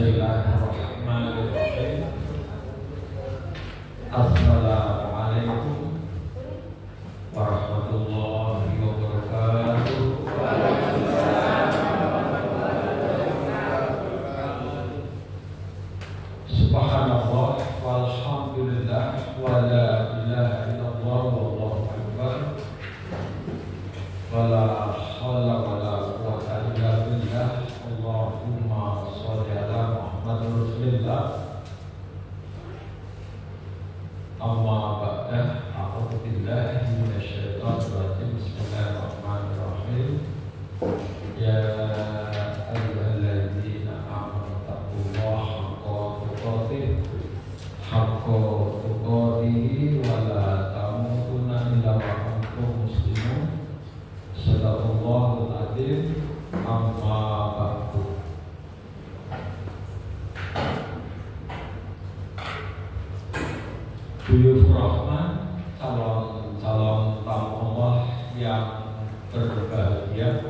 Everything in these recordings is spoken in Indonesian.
Bismillahirrahmanirrahim. Assalamualaikum warahmatullahi wabarakatuh. Subhanallah walhamdulillah wa la ilaha illallah wallahu akbar. Wala haula wala quwwata illa billah. Allahumma sholli ala Muhammad Rasulillah. Amma ba'da, a'udzu billahi minasyaitonir rajim. Bismillahirrahmanirrahim. Ya ayyuhalladzina amanu taqullaha haqqa tuqatih wa la tamutunna illa wa antum muslimun. Shadaqallahul adzim. Amma ba'du. Buyur Rahman, calon tamu Allah yang berbahagia.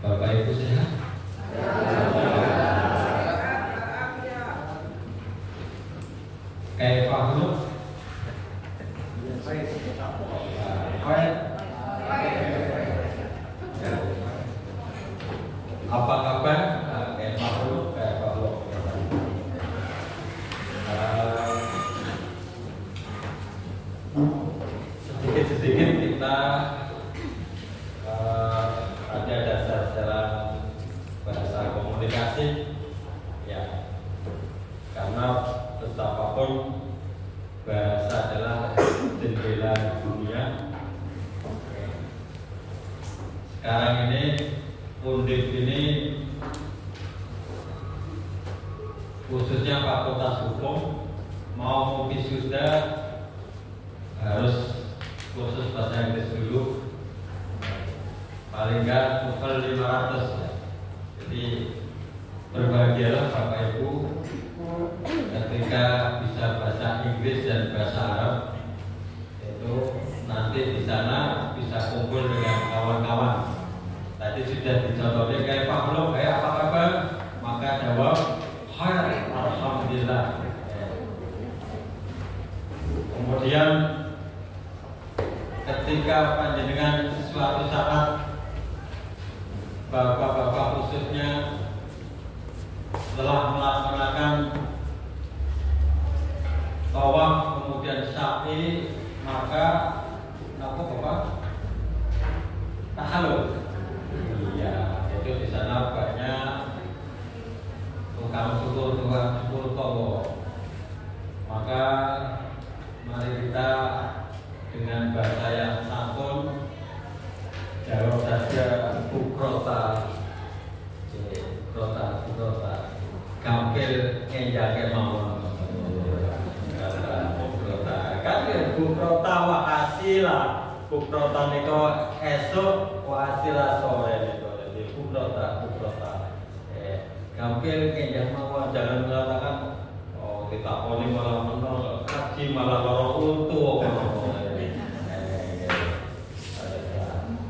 Bapak Ibu sehat? Kayak Fahru? Apa kabar? Kayak Fahru, kayak Fahru. Sedikit-sedikit kita ada dasar secara bahasa komunikasi, ya, karena betapapun bahasa adalah jendela dunia. Sekarang ini Undip ini khususnya Fakultas Hukum mau wisuda harus kursus bahasa Inggris dulu, paling enggak TOEFL 500 ya. Jadi berbahagialah Bapak Ibu ketika bisa bahasa Inggris dan bahasa Arab, itu nanti di sana bisa kumpul dengan kawan-kawan. Tadi sudah dicontohkan kayak Pak Belum, kayak apa kabar? Maka jawab hai, alhamdulillah. Kemudian ketika panjenengan suatu saat bapak-bapak khususnya telah melaksanakan tawaf kemudian sa'i, maka apa bapak? Tahallul. Iya, itu di sana banyak tukang syukur towo. Maka mari kita dengan bahasa yang santun jawab saja bukrota, gampil ngenjake mawon. Bukrota wa asila, bukrota niko esok wa asila sore niko. Jadi bukrota. Gampil ngenjak mawon, jangan mengatakan oh kita poni malah menol, kaji malah loro untu.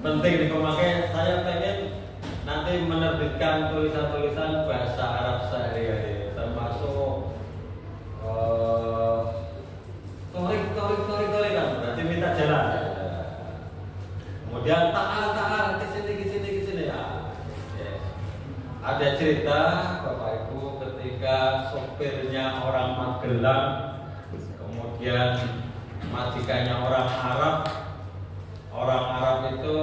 Penting dipemakai. Saya pengen nanti menerbitkan tulisan-tulisan bahasa Arab sehari-hari, termasuk torik kan, berarti minta jalan. Kemudian taal kesini ya. Ada cerita Bapak Ibu ketika sopirnya orang Magelang, kemudian majikannya orang Arab. Orang Arab itu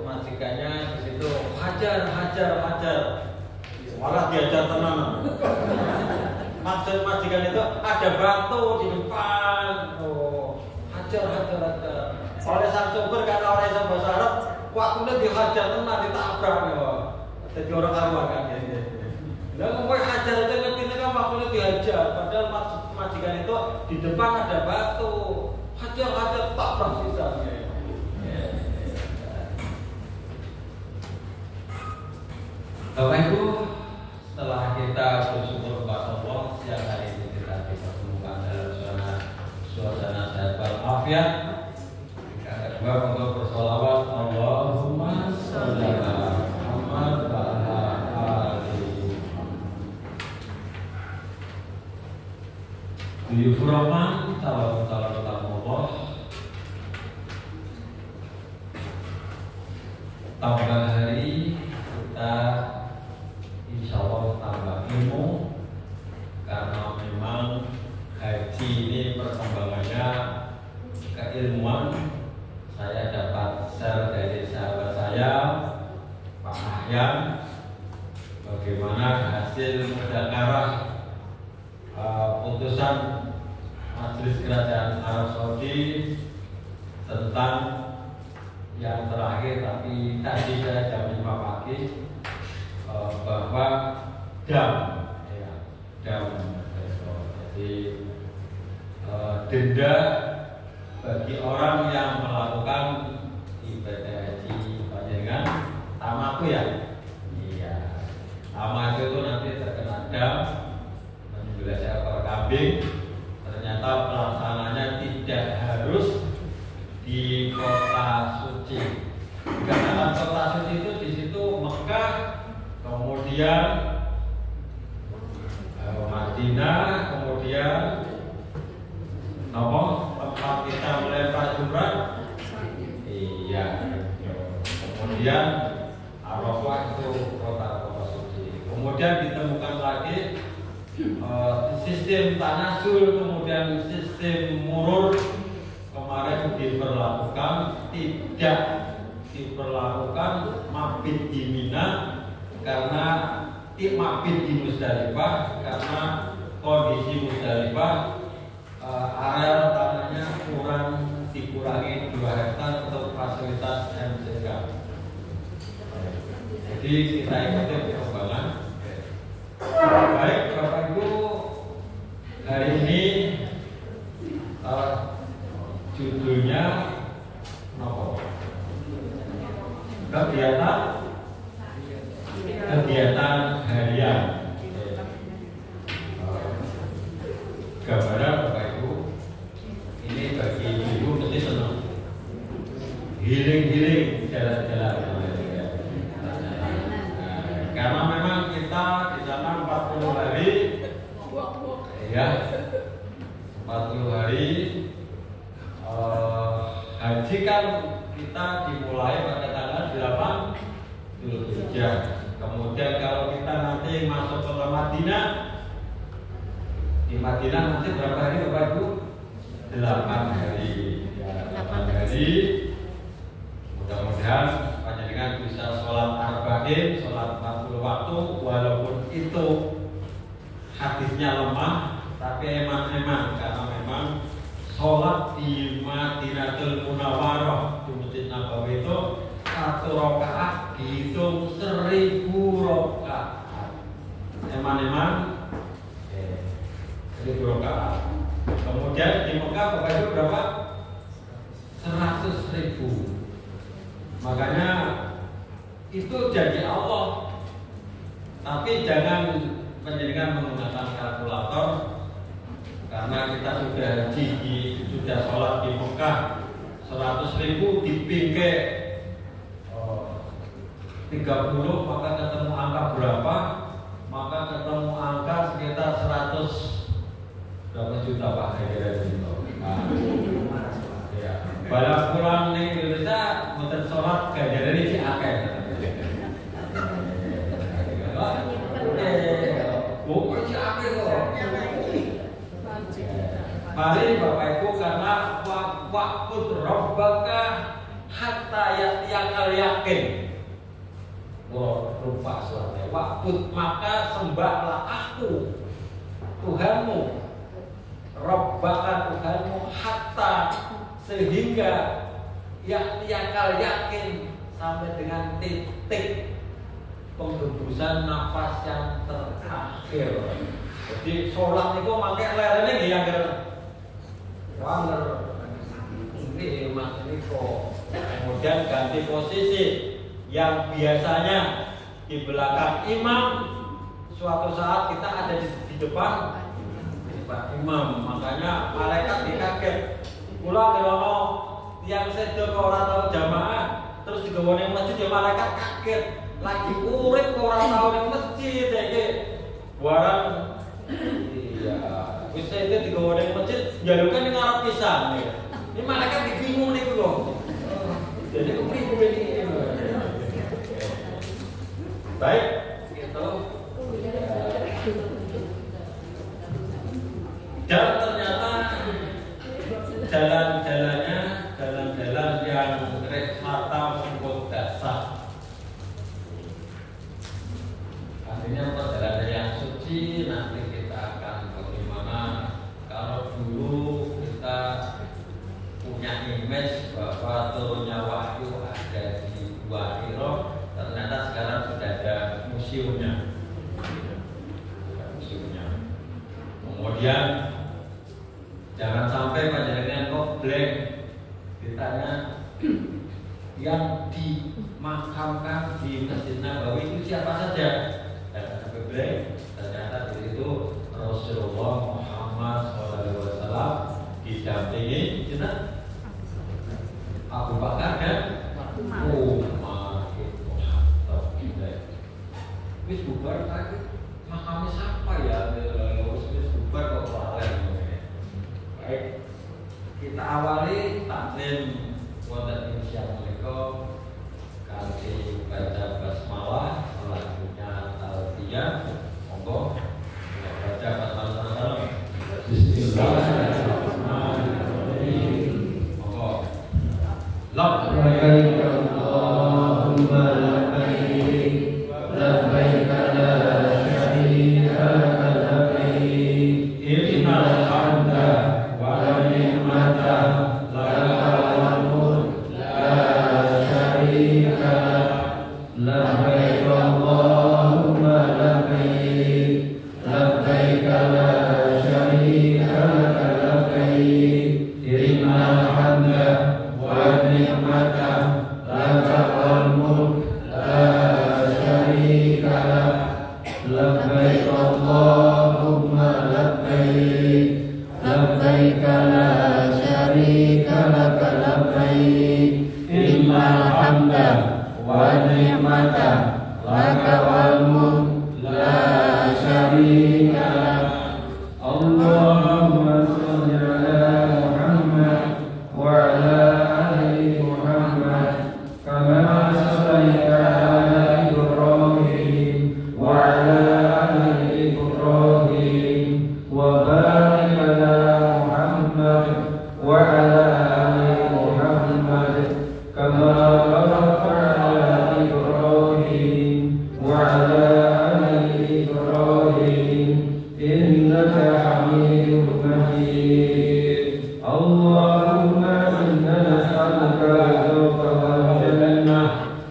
majikannya di situ hajar, malah diajar tenang. Maksud majikan itu ada batu di depan, hajar. Oleh sang sopir karena orang yang bahasa Arab, waktunya dihajar tenang, ditabrak ya. Jadi orang Arab kan ya. Lah ngomong hajar aja ngerti kan waktunya dihajar, padahal majikan itu di depan ada batu, hajar tabrak sisanya. Bapak Ibu, setelah kita bersyukur kepada Allah, siang hari ini kita dipertemukan dalam suasana sehat walafiat. Yang kedua untuk bersolawat Allahumma sholli ala teman-teman, calon-calon tamu Allah, tambah hari kita insya Allah tambah ilmu, karena memang haji ini perkembangannya keilmuan. Saya dapat share dari sahabat saya Pak Ahyan bagaimana hasil mudzakarah putusan Majelis Kerajaan Arab Saudi tentang yang terakhir, tapi tadi saya jam 5 pagi bahwa dam, jadi denda bagi orang yang melakukan ibadah haji panjenengan tamaku ya, iya, tamak itu nanti terkena dam, menyembelih seekor kambing. Ternyata pelaksananya tidak harus di kota suci. Karena kota suci itu di situ Mekah, kemudian Madinah, kemudian tempat kita melempar jumrah, iya, kemudian Arafah itu kota suci. Kemudian ditemukan lagi sistem tanasul, kemudian sistem murur kemarin diberlakukan, tidak diberlakukan mabit di Mina karena mabit di Musdalifah, karena kondisi Musdalifah area tanahnya dikurangi 2 hektar untuk fasilitas MCK. Jadi kita ikuti perkembangan. Baik Bapak Ibu, hari ini judulnya apa? Kegiatan harian. Gambaran Bapak Ibu, ini bagi ibu mesti senang. Healing jalan-jalan. Karena memang kita di sana 40 hari, ya, 40 hari. Haji kan kita dimulai pada tanggal 8 Dzulhijjah. Kemudian kalau kita nanti masuk ke Madinah, di Madinah nanti berapa hari Bapak Ibu? 8 hari. Ya, 8 hari. Mudah-mudahan panjenengan bisa sholat arba'in, sholat 40 waktu, walaupun itu hadisnya lemah, tapi eman-eman karena memang sholat di Madinatul Munawwarah di Masjid Nabawi itu 1 rakaat dihitung 1000 rakaat. Eman-eman 1000 rakaat. Kemudian di Mekah Bapak Ibu berapa? 100.000. Makanya itu janji Allah. Tapi jangan panjenengan menggunakan kalkulator, karena kita sudah haji, sudah sholat di Mekah 100.000 dipingke 30, maka ketemu angka berapa? Maka ketemu angka sekitar 100 berapa juta Pak? Bala pulang nih Indonesia, mungkin sholat ganjaran ini akeh. Mari Bapak Ibu, karena waqfud rabbaka hatta yaqal yakin. Lupa suaranya. Waqfud, maka sembahlah aku Tuhanmu, rabbaka Tuhanmu, hatta sehingga yaqal yakin, sampai dengan titik penggembusan nafas yang terakhir. Jadi sholat itu pakai lerene nggih yang wanger. Ini Mas ini kok. Kemudian ganti posisi, yang biasanya di belakang imam, suatu saat kita ada di depan imam. Makanya malaikat dikaget. Kula kalau yang sedo kok ora tau jamaah, terus digawa ning masjid ya malaikat kaget. Lagi urip kok ora tau ning masjid iki. Barang iya, Wis itu digawa ning masjid, njalukan ning ngarep pisan ya. Ini malaikat bingung niku lho. Jadi kepriye ini? Baik, itu. Dan ternyata jalan-jalan yang harta mengikut dasar. Artinya perjalanan yang suci nanti kita akan bagaimana kalau dulu kita punya image bahwa turunnya wahyu ada di Gua Hira, ternyata sekarang sudah ada museumnya. Kemudian jangan sampai panjenengan kok blank ditanya yang dimakamkan di Masjid Nabawi itu siapa saja. Dan sampai blank ternyata di situ Rasulullah Muhammad SAW didampingi Abu Bakar dan Umar itu wis bubar lagi makamnya siapa ya? Wis bubar kok lalen. Baik, kita awali taklim wonten insyaallah menika kanthi baca basmalah, selanjutnya talbiyah. Monggo baca basmalah. Bismillahirrahmanirrahim. Monggo. Labbaik Allahumma labbaik, labbaik la syarika lak labbaik, innal hamda wa ni'mata laka wal mulk la syarika lak, labbaik Allahumma labbaik, labbaik la syarika lak labbaik, innal hamda wa ni'mata laka wal mulk la syarika lak, labbaik Allahumma labbaik, labbaik la syarika lak labbaik, innal hamda wa ni'mata laka wal mulk la syarika lak. Allahumma shalli ala Muhammad wa ala ali Muhammad kama shallaita ala Ibrahim wa ala ali Ibrahim wa barik ala Muhammad wa ala ali Muhammad kama barakta ala Ibrahim wa ala ali Ibrahim innaka Hamidum Majid. Allahumma inna nas'aluka al-fawza wal jannah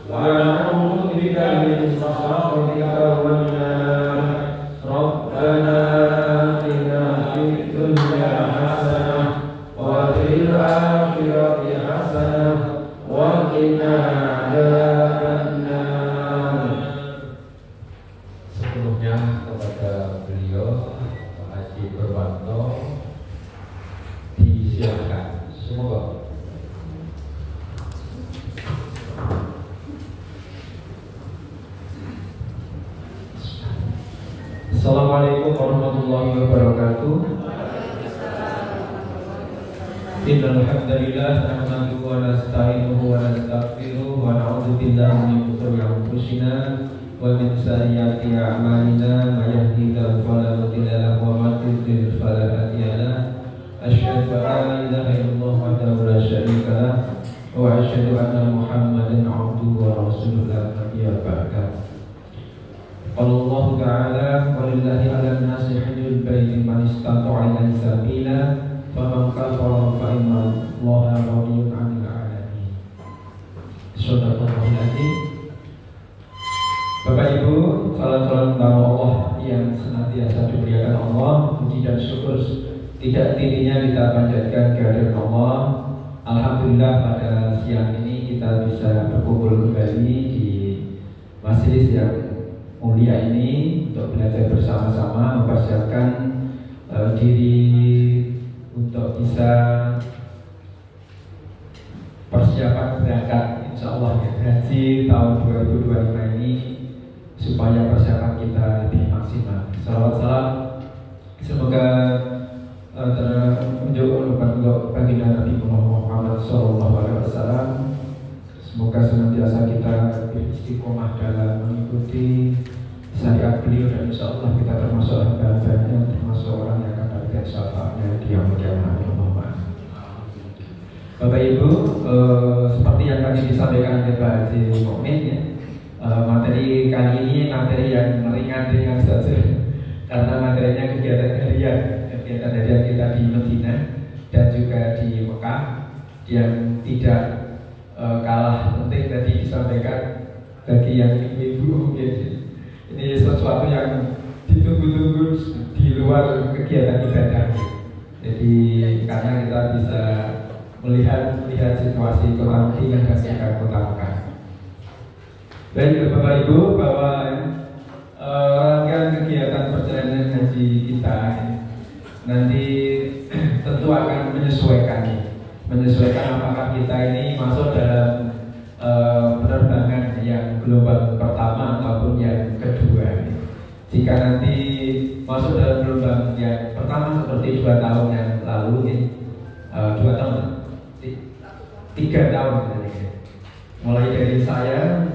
wa na'udzu bika min sakhatika wan nar. Rabbana atina fid dunya hasanah wa fil akhirati hasanah wa qina adzabannar. Sebelumnya kepada beliau Pak Haji Purwanto disilakan. Semoga. Assalamualaikum warahmatullahi wabarakatuh. Innal hamdalillah nahmaduhu wa nasta'inuhu wa nastaghfiruh wa na'udzu billahi min shururi anfusina wa min sayyiati a'malina may yahdihillahu fala mudilla lahu wa may yudlil fala hadiya lahu. Asyhadu an la ilaha illallah wahdahu la syarika lahu wa asyhadu anna Muhammadan 'abduhu wa rasuluhu la nabiyya ba'dahu. Allah Ta'ala walillahi 'alan nasi hajjul baiti man istata'a ilaihi sabila faman kafara fa inna Allaha ghaniyyun 'anil 'alamin. Shadaqallahul 'azim. Bapak Ibu, salam Allah yang senantiasa dimuliakan Allah, puji dan syukur tidak hentinya kita panjatkan kehadirat Allah. Alhamdulillah pada siang ini kita bisa berkumpul kembali di majelis yang mulia ini untuk belajar bersama-sama, mempersiapkan diri untuk bisa persiapan berangkat insya Allah haji tahun 2025 ini, supaya persiapan kita lebih maksimal. Salawat salam semoga untuk baginda Nabi Muhammad SAW. Semoga senantiasa kita istiqomah dalam mengikuti syariat beliau, dan insya Allah kita termasuk hamba-hambanya, termasuk orang yang akan dapat syafaatnya di yaumul qiyamah. Bapak Ibu, seperti yang tadi disampaikan oleh Pak Haji Mukmin ya, materi kali ini materi yang ringan-ringan saja, karena materinya kegiatan harian kita di Madinah dan juga di Mekah yang tidak kalah penting tadi disampaikan bagi yang ibu-ibu ya. Ini sesuatu yang ditunggu-tunggu di luar kegiatan ibadah. Jadi karena kita bisa melihat situasi kota Madinah dan juga kota Mekah. Baik Bapak Ibu, bahwa rangkaian kegiatan perjalanan haji kita nanti tentu akan menyesuaikan apakah kita ini masuk dalam penerbangan yang gelombang pertama ataupun yang kedua. Jika nanti masuk dalam gelombang yang pertama seperti 2 tahun yang lalu ya, 2 tahun, 3 tahun ya. Mulai dari saya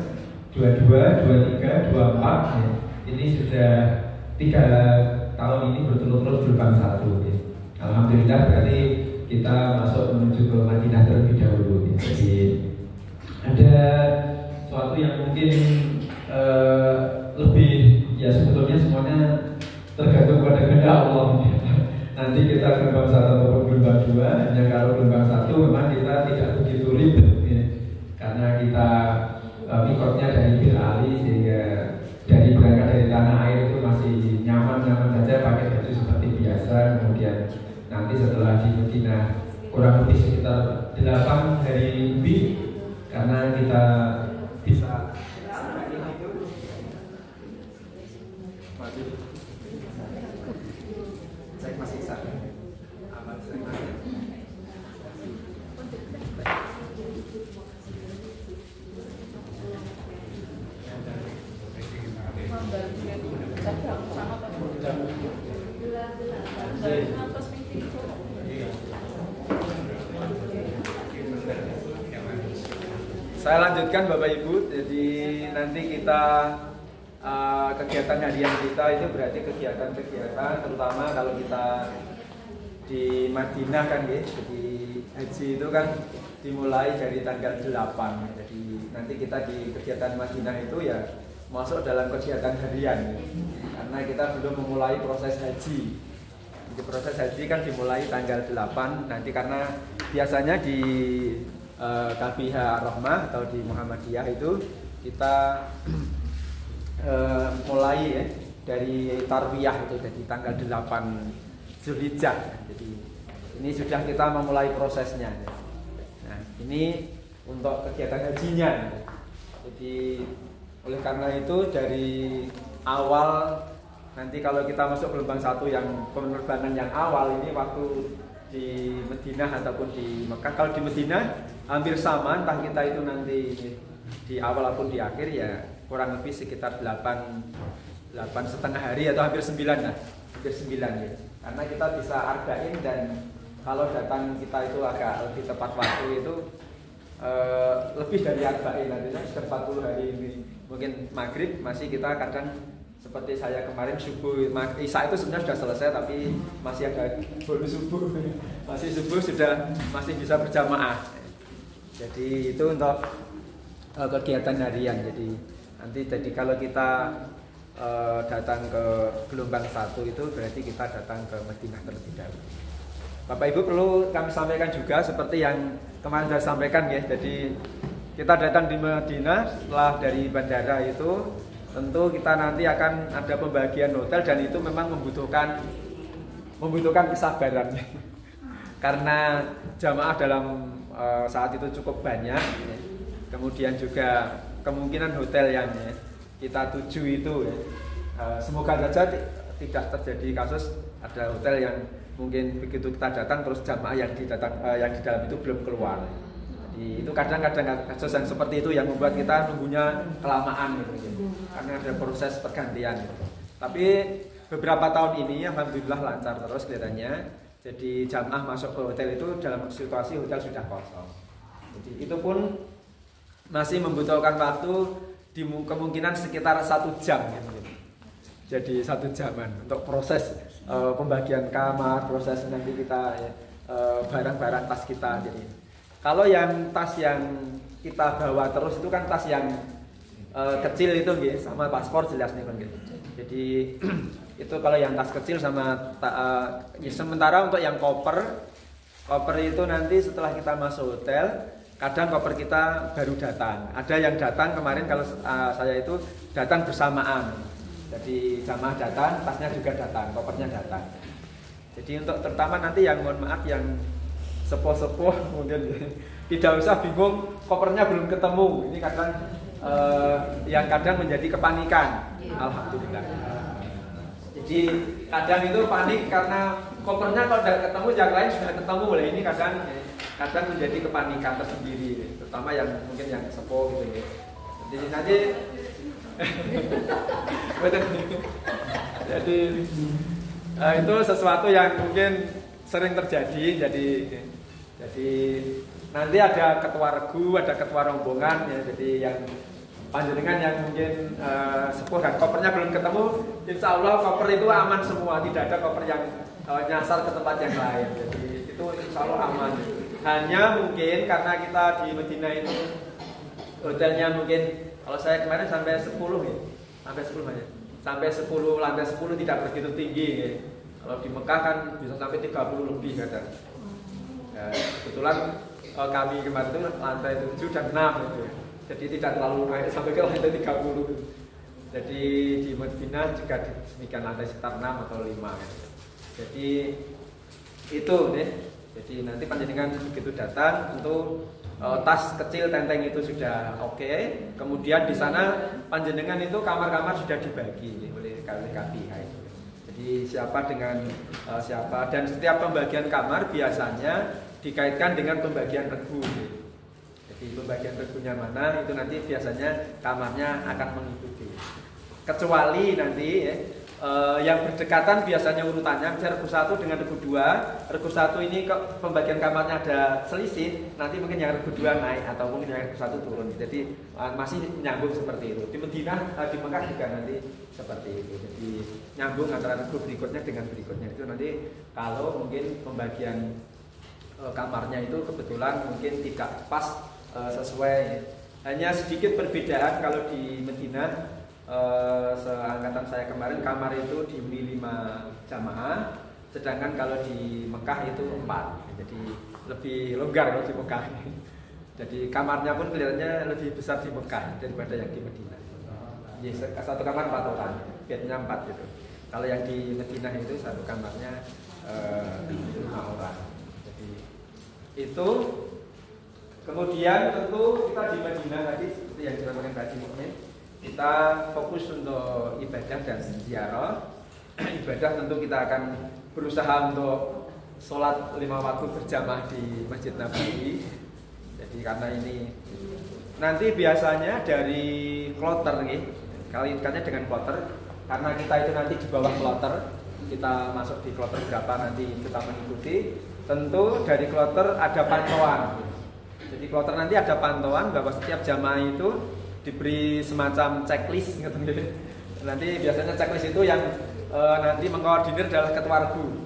22, 23, 24 ya. Ini sudah 3 tahun ini berturut-turut gelombang 1 ya. Alhamdulillah berarti kita masuk menuju ke Madinah terlebih dahulu ya. Jadi ada sesuatu yang mungkin lebih ya, sebetulnya semuanya tergantung pada kehendak Allah. Nanti kita gelombang 1 ataupun gelombang 2, hanya kalau gelombang 1 memang kita tidak begitu ribet ya. Karena kita mikotnya dari Bir Ali, sehingga dari berangkat dari tanah air itu masih nyaman saja pakai baju seperti biasa. Kemudian nanti setelah di Madinah kurang lebih sekitar 8 hari lebih, karena kita bisa saya lanjutkan Bapak Ibu. Jadi nanti kita kegiatan harian kita itu berarti kegiatan terutama kalau kita di Madinah kan ya. Jadi haji itu kan dimulai dari tanggal 8. Jadi nanti kita di kegiatan Madinah itu ya masuk dalam kegiatan harian ya. Karena kita belum memulai proses haji. Jadi proses haji kan dimulai tanggal 8 nanti, karena biasanya di KBH Ar-Rahmah atau di Muhammadiyah itu kita mulai ya dari tarwiyah itu jadi tanggal 8 Zulhijjah. Jadi ini sudah kita memulai prosesnya. Nah, ini untuk kegiatan hajinya. Jadi oleh karena itu dari awal nanti kalau kita masuk gelombang 1 yang penerbangan yang awal ini waktu di Madinah ataupun di Mekah. Kalau di Madinah hampir sama, entah kita itu nanti di awal ataupun di akhir ya kurang lebih sekitar 8,5 hari atau hampir 9 lah, hampir 9 ya. Karena kita bisa arba'in, dan kalau datang kita itu agak lebih tepat waktu itu lebih dari arba'in, artinya sekitar 40 hari ini. Mungkin maghrib masih kita kadang seperti saya kemarin subuh, isya itu sebenarnya sudah selesai tapi masih ada bonus subuh, masih subuh sudah masih bisa berjamaah. Jadi itu untuk kegiatan harian. Jadi kalau kita datang ke gelombang 1 itu berarti kita datang ke Madinah terlebih dahulu. Bapak Ibu perlu kami sampaikan juga seperti yang kemarin saya sampaikan ya. Jadi kita datang di Madinah setelah dari bandara itu tentu kita nanti akan ada pembagian hotel, dan itu memang membutuhkan kesabaran karena jamaah dalam saat itu cukup banyak ya. Kemudian juga kemungkinan hotel yang ya, kita tuju itu ya, semoga saja tidak terjadi kasus ada hotel yang mungkin begitu kita datang terus jamaah yang di dalam itu belum keluar. Jadi itu kadang-kadang kasus yang seperti itu yang membuat kita nunggunya kelamaan gitu. Karena ada proses pergantian. Tapi beberapa tahun ini alhamdulillah lancar terus kelihatannya. Jadi jamaah masuk ke hotel itu dalam situasi hotel sudah kosong. Jadi itu pun masih membutuhkan waktu kemungkinan sekitar 1 jam gitu. Jadi 1 jaman untuk proses pembagian kamar, proses nanti kita barang-barang tas kita. Jadi kalau yang tas yang kita bawa terus itu kan tas yang kecil itu gitu, sama paspor jelas nih kan gitu. Jadi itu kalau yang tas kecil sama sementara untuk yang koper itu nanti setelah kita masuk hotel, kadang koper kita baru datang. Ada yang datang kemarin kalau saya itu datang bersamaan. Jadi jamaah datang, tasnya juga datang, kopernya datang. Jadi untuk terutama nanti yang mohon maaf yang sepuh-sepuh mungkin tidak usah bingung kopernya belum ketemu. Ini kadang yang kadang menjadi kepanikan. Alhamdulillah. Jadi kadang itu panik karena kopernya kalau tidak ketemu, yang lain sudah ketemu. Boleh ini kadang menjadi kepanikan tersendiri, terutama yang mungkin yang sepuh gitu ya. Jadi nanti jadi itu sesuatu yang mungkin sering terjadi. Jadi nanti ada ketua regu, ada ketua rombongan ya. Jadi yang panjenengan yang mungkin sepuh dan kopernya belum ketemu, insya Allah koper itu aman semua, tidak ada koper yang nyasar ke tempat yang lain. Jadi itu insya Allah aman. Hanya mungkin karena kita di Madinah itu hotelnya mungkin kalau saya kemarin sampai 10 ya, sampai 10 lantai 10 tidak begitu tinggi ya. Kalau di Mekah kan bisa sampai 30 lebih kadang. Ya, kebetulan kami kemarin itu lantai 7 dan 6 gitu ya. Jadi tidak terlalu naik sampai ke lantai 30. Jadi di Madinah juga demikian lantai sekitar 6 atau 5 ya. Jadi itu nih. Jadi nanti panjenengan begitu datang tentu tas kecil tenteng itu sudah oke. Kemudian di sana panjenengan itu kamar-kamar sudah dibagi oleh KPI. Jadi siapa dengan siapa, dan setiap pembagian kamar biasanya dikaitkan dengan pembagian regu. Di pembagian regunya mana itu nanti biasanya kamarnya akan mengikuti. Kecuali nanti yang berdekatan biasanya urutannya misalnya regu 1 dengan regu 2. Regu 1 ini kok pembagian kamarnya ada selisih, nanti mungkin yang regu 2 naik atau mungkin yang regu 1 turun. Jadi masih nyambung seperti itu. Di Madinah, di Mekah juga nanti seperti itu. Jadi nyambung antara regu berikutnya dengan berikutnya. Itu nanti kalau mungkin pembagian kamarnya itu kebetulan mungkin tidak pas sesuai, hanya sedikit perbedaan. Kalau di Madinah seangkatan saya kemarin kamar itu dihuni 5 jamaah, sedangkan kalau di Mekah itu 4, jadi lebih longgar kalau di Mekah. Jadi kamarnya pun kelihatannya lebih besar di Mekah daripada yang di Madinah. Jadi satu kamar 4 orang, bednya 4 gitu. Kalau yang di Madinah itu satu kamarnya 5 orang. Jadi itu. Kemudian tentu kita di Madinah tadi seperti yang disampaikan tadi mungkin kita fokus untuk ibadah dan ziarah. Ibadah tentu kita akan berusaha untuk sholat 5 waktu berjamaah di Masjid Nabawi. Jadi karena ini nanti biasanya dari kloter nih, kalikannya dengan kloter, karena kita itu nanti di bawah kloter, kita masuk di kloter berapa nanti kita mengikuti. Tentu dari kloter ada pantauan. Jadi kloter nanti ada pantauan bahwa setiap jamaah itu diberi semacam checklist gitu. Nanti biasanya checklist itu yang nanti mengkoordinir adalah ketua regu.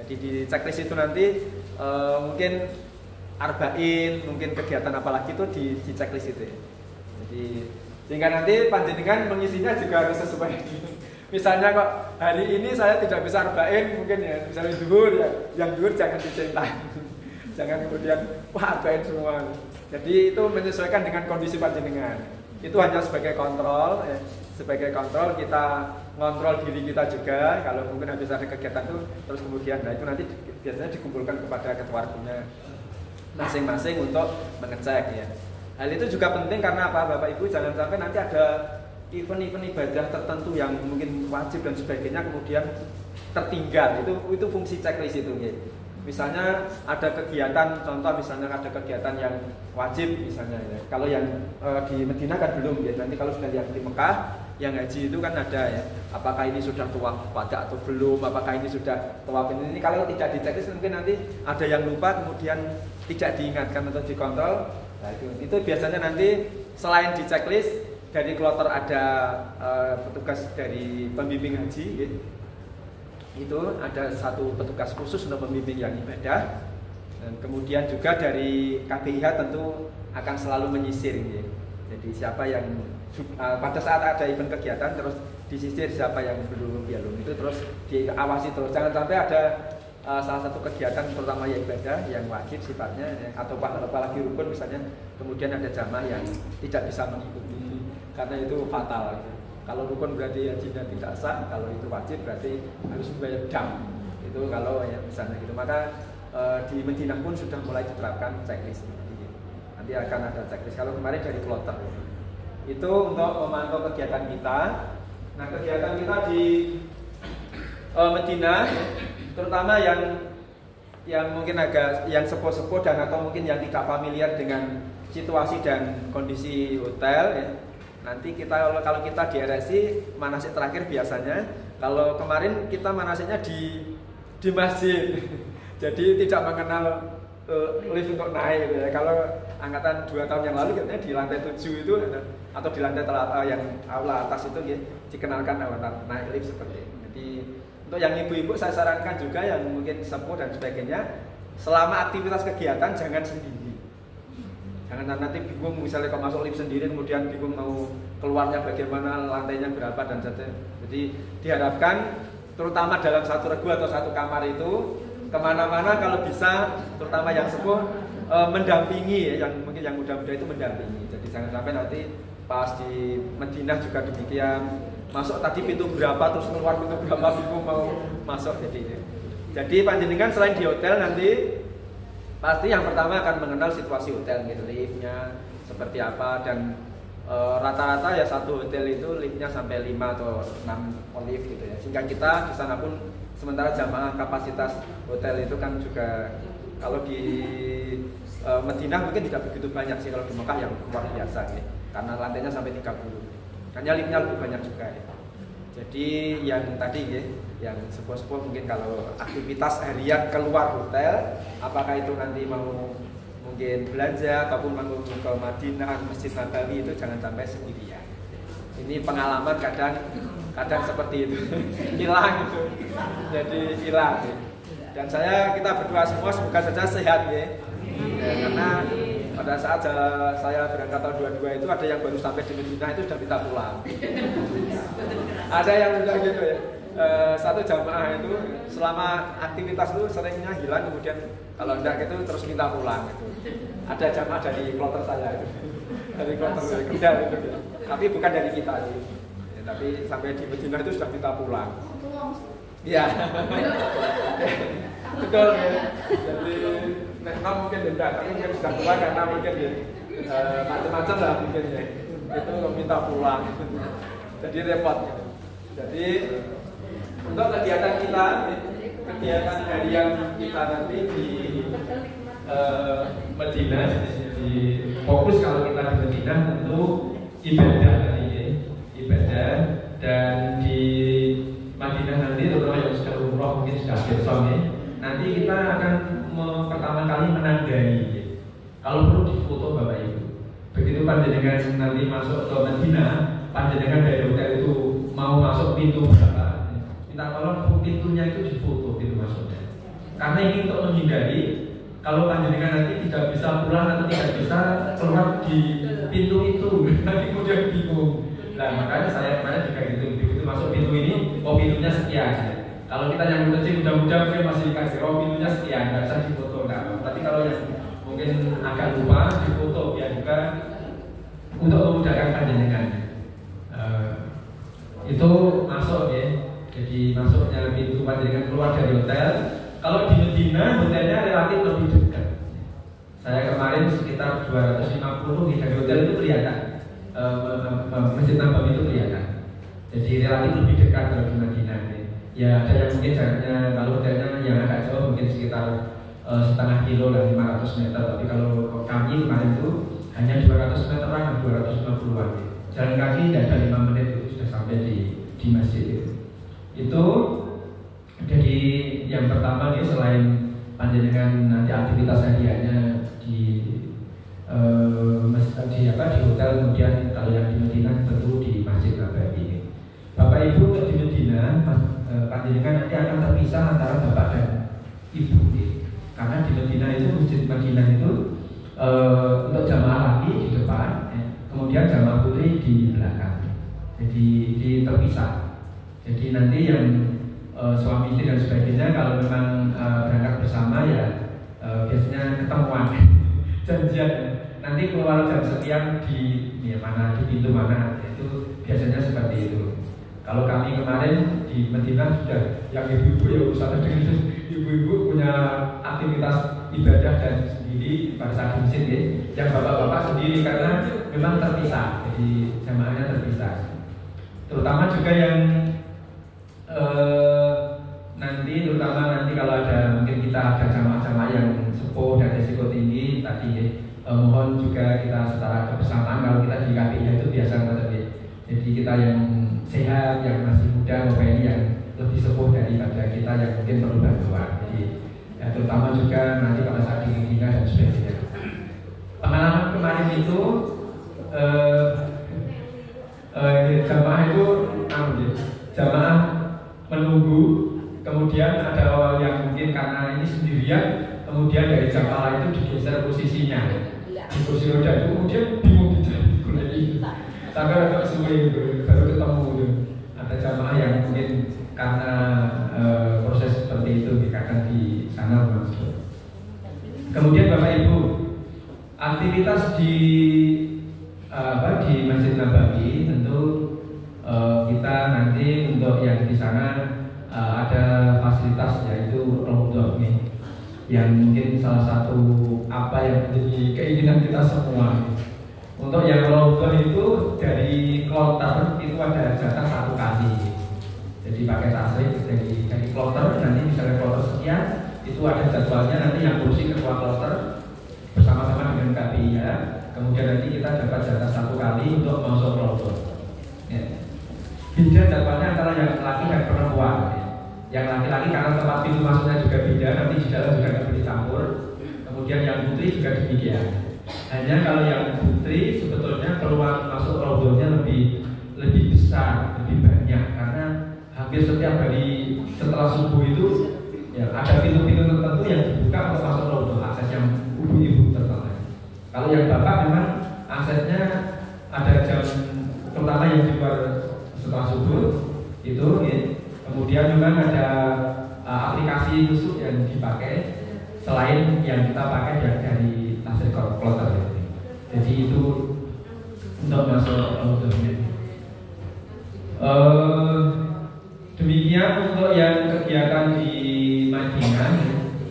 Jadi di checklist itu nanti mungkin arba'in, mungkin kegiatan apalagi itu di checklist itu. Jadi sehingga nanti panjenengan mengisinya juga harus sesuai. Misalnya kok hari ini saya tidak bisa arba'in, mungkin ya misalnya duhur ya, yang duhur jangan dicetak. Jangan kemudian wah arba'in semua. Jadi itu menyesuaikan dengan kondisi panjenengan. Itu hanya sebagai kontrol ya. Sebagai kontrol kita ngontrol diri kita juga. Kalau mungkin habis ada kegiatan itu terus kemudian itu nanti biasanya dikumpulkan kepada ketua regunya masing-masing untuk mengecek ya. Hal itu juga penting karena apa Bapak Ibu, jangan sampai nanti ada event-event ibadah tertentu yang mungkin wajib dan sebagainya kemudian tertinggal. Itu fungsi checklist itu ya. Misalnya ada kegiatan, contoh misalnya ada kegiatan yang wajib misalnya ya. Kalau yang di Madinah kan belum ya. Nanti kalau sudah yang di Mekah yang haji itu kan ada ya, apakah ini sudah tawaf wada atau belum, apakah ini sudah tawaf ini. Kalau tidak diceklis mungkin nanti ada yang lupa kemudian tidak diingatkan atau dikontrol. Nah, itu biasanya nanti selain diceklis dari kloter ada petugas dari pembimbing haji gitu. Itu ada satu petugas khusus untuk pembimbing yang ibadah, dan kemudian juga dari KBIH tentu akan selalu menyisir gitu. Jadi siapa yang pada saat ada event kegiatan terus disisir siapa yang belum itu terus diawasi terus, jangan sampai ada salah satu kegiatan terutama yang ibadah yang wajib sifatnya atau apalagi rukun misalnya kemudian ada jamaah yang tidak bisa mengikuti karena itu fatal gitu. Kalau rukun berarti hajinya tidak sah, kalau itu wajib berarti harus membayar dam itu kalau ya misalnya gitu. Maka di Madinah pun sudah mulai diterapkan checklist gitu. Nanti akan ada checklist. Kalau kemarin dari kloter itu untuk memantau kegiatan kita. Nah, kegiatan kita di Madinah, terutama yang mungkin agak yang sepuh-sepuh dan atau mungkin yang tidak familiar dengan situasi dan kondisi hotel ya. Nanti kita kalau kita di RSI manasik terakhir biasanya, kalau kemarin kita manasiknya di masjid. Jadi tidak mengenal lift untuk naik gitu ya. Kalau angkatan 2 tahun yang lalu katanya di lantai 7 itu atau di lantai yang aula atas itu ya, dikenalkan naik lift seperti ini. Jadi untuk yang ibu-ibu saya sarankan juga yang mungkin sepuh dan sebagainya, selama aktivitas kegiatan jangan sendiri. Jangan nanti bingung misalnya kalau masuk lift sendiri kemudian bingung mau keluarnya bagaimana, lantainya berapa dan sebagainya. Jadi diharapkan terutama dalam satu regu atau satu kamar itu kemana-mana kalau bisa, terutama yang sepuh mendampingi ya, yang mungkin yang muda-muda itu mendampingi. Jadi jangan sampai nanti pas di Madinah juga demikian, masuk tadi pintu berapa terus keluar pintu berapa bingung mau masuk. Jadi panjenengan selain di hotel nanti pasti yang pertama akan mengenal situasi hotel gitu, liftnya seperti apa dan rata-rata ya satu hotel itu liftnya sampai 5 atau 6 lift gitu ya. Sehingga kita di sana pun sementara jamaah kapasitas hotel itu kan juga kalau di Madinah mungkin tidak begitu banyak sih, kalau di Mekah yang luar biasa ya. Karena lantainya sampai 30. Hanya liftnya lebih banyak juga ya. Jadi yang tadi ya, yang sepuh-sepuh mungkin kalau aktivitas harian keluar hotel, apakah itu nanti mau mungkin belanja ataupun mau ke Madinah, Masjid Nabawi itu jangan sampai sendirian. Ini pengalaman kadang seperti itu hilang gitu, jadi hilang. Dan kita berdoa semua semoga saja sehat ya. Karena pada saat saya berangkat tahun 22 itu ada yang baru sampai di Madinah itu sudah minta pulang. Ada yang sudah gitu ya. Satu jamaah itu selama aktivitas itu seringnya hilang, kemudian kalau enggak gitu terus minta pulang gitu. Ada jamaah dari kloter saya itu, dari kloter Kendal itu ya. Tapi bukan dari kita sih. Ya, tapi sampai di Madinah itu sudah minta pulang. Iya. Betul ya. Jadi memang mungkin tidak, tapi mungkin sudah pulang karena mungkin ya, macam-macam lah mungkin ya. Itu minta pulang. Jadi repot. Jadi untuk kegiatan kita, kegiatan harian kita nanti di Madinah, di fokus kalau kita di Madinah tentu ibadah tadi ya, ibadah. Dan di Madinah nanti terutama yang sudah umroh mungkin sudah besok ya, nanti kita akan pertama kali menandai ya. Kalau perlu difoto Bapak Ibu. Begitu panjenengan nanti masuk ke Madinah, panjenengan dari hotel itu mau masuk pintu berapa, minta tolong pintunya itu difoto pintu masuknya. Karena ini untuk menghindari kalau panjenengan nanti tidak bisa pulang atau tidak bisa keluar di pintu itu, nanti kemudian bingung. Nah makanya saya kemarin juga gitu, begitu masuk pintu ini, oh pintunya sekian. Kalau kita yang kecil mudah-mudahan mungkin masih dikasih, oh pintunya sekian, nggak usah difoto nggak. Tapi kalau yang mungkin agak lupa difoto ya juga untuk memudahkan panjenengan. Itu masuk ya, jadi masuknya pintu panjenengan keluar dari hotel. Kalau di Madinah hotelnya relatif lebih dekat. Saya kemarin sekitar 250 dari hotel itu kelihatan, Masjid Nabawi itu kelihatan. Jadi relatif lebih dekat kalau di Madinah. Ya ada yang mungkin jaraknya kalau hotelnya yang agak jauh mungkin sekitar setengah kilo lah, 500 meter. Tapi kalau kami kemarin itu hanya 200 meteran, 250-an. Jalan kaki tidak ada 5 menit itu sudah sampai di masjid itu. Jadi yang pertama nih, selain panjenengan nanti aktivitas hariahnya di hotel, kemudian kalau yang di Madinah tentu di Masjid Nabawi. Bapak Ibu untuk di Madinah, panjenengan nanti akan terpisah antara bapak dan ibu, karena di Madinah itu, Masjid Madinah itu untuk jamaah laki di depan, kemudian jamaah putri di belakang. Jadi terpisah. Jadi nanti yang suami istri dan sebagainya kalau memang berangkat bersama ya biasanya ketemuan janjian nanti keluar jam sekian di mana, di pintu mana, itu biasanya seperti itu. Kalau kami kemarin di Madinah sudah yang ibu-ibu ya urusan dengan ibu-ibu punya aktivitas ibadah dan sendiri pada saat di masjid ya. Yang bapak-bapak sendiri karena memang terpisah, jadi jamaahnya terpisah. Terutama juga yang terutama nanti kalau ada mungkin kita ada jamaah-jamaah yang sepuh dan risiko tinggi tadi mohon juga kita setara kebersamaan. Kalau kita di KPI itu biasa tadi. Jadi kita yang sehat, yang masih muda, maupun ini yang lebih sepuh daripada kita yang mungkin perlu bantuan. Jadi ya, terutama juga nanti pada saat di Madinah dan sebagainya. Pengalaman kemarin itu jamaah itu jamaah menunggu, kemudian ada orang yang mungkin karena ini sendirian, kemudian dari jamaah itu digeser posisinya di kursi roda itu, kemudian bingung dicari sampai agak suwe baru ketemu gitu. Ada jamaah yang mungkin karena proses seperti itu kadang di sana masuk. Kemudian Bapak Ibu, aktivitas di Masjid Nabawi tentu kita nanti untuk yang di sana ada fasilitas yaitu raudhah nih, yang mungkin salah satu apa yang menjadi keinginan kita semua. Untuk yang raudhah itu dari kloter itu ada jatah 1 kali. Jadi pakai tasrik dari kloter, nanti misalnya kloter sekian itu ada jadwalnya, nanti yang kursi ketua kloter bersama-sama dengan KPI ya. Kemudian nanti kita dapat jatah 1 kali untuk masuk raudhah. Ya. Beda jadwalnya antara yang laki dan perempuan. Ya. Yang laki-laki karena tempat pintu masuknya juga beda, nanti di dalam juga tidak boleh campur. Kemudian yang putri juga demikian. Hanya kalau yang putri sebetulnya peluang masuk raudhahnya lebih besar, lebih banyak, karena hampir setiap hari setelah subuh itu ya ada pintu-pintu tertentu yang dibuka untuk masuk raudhah, akses yang ibu-ibu tertentu. Kalau yang bapak memang aksesnya ada jam, terutama yang di luar setelah subuh itu ya. Kemudian memang ada aplikasi khusus yang dipakai selain yang kita pakai dari tasir kloter ya. Jadi itu untuk masuk raudhahnya. Demikian untuk yang kegiatan di Madinah.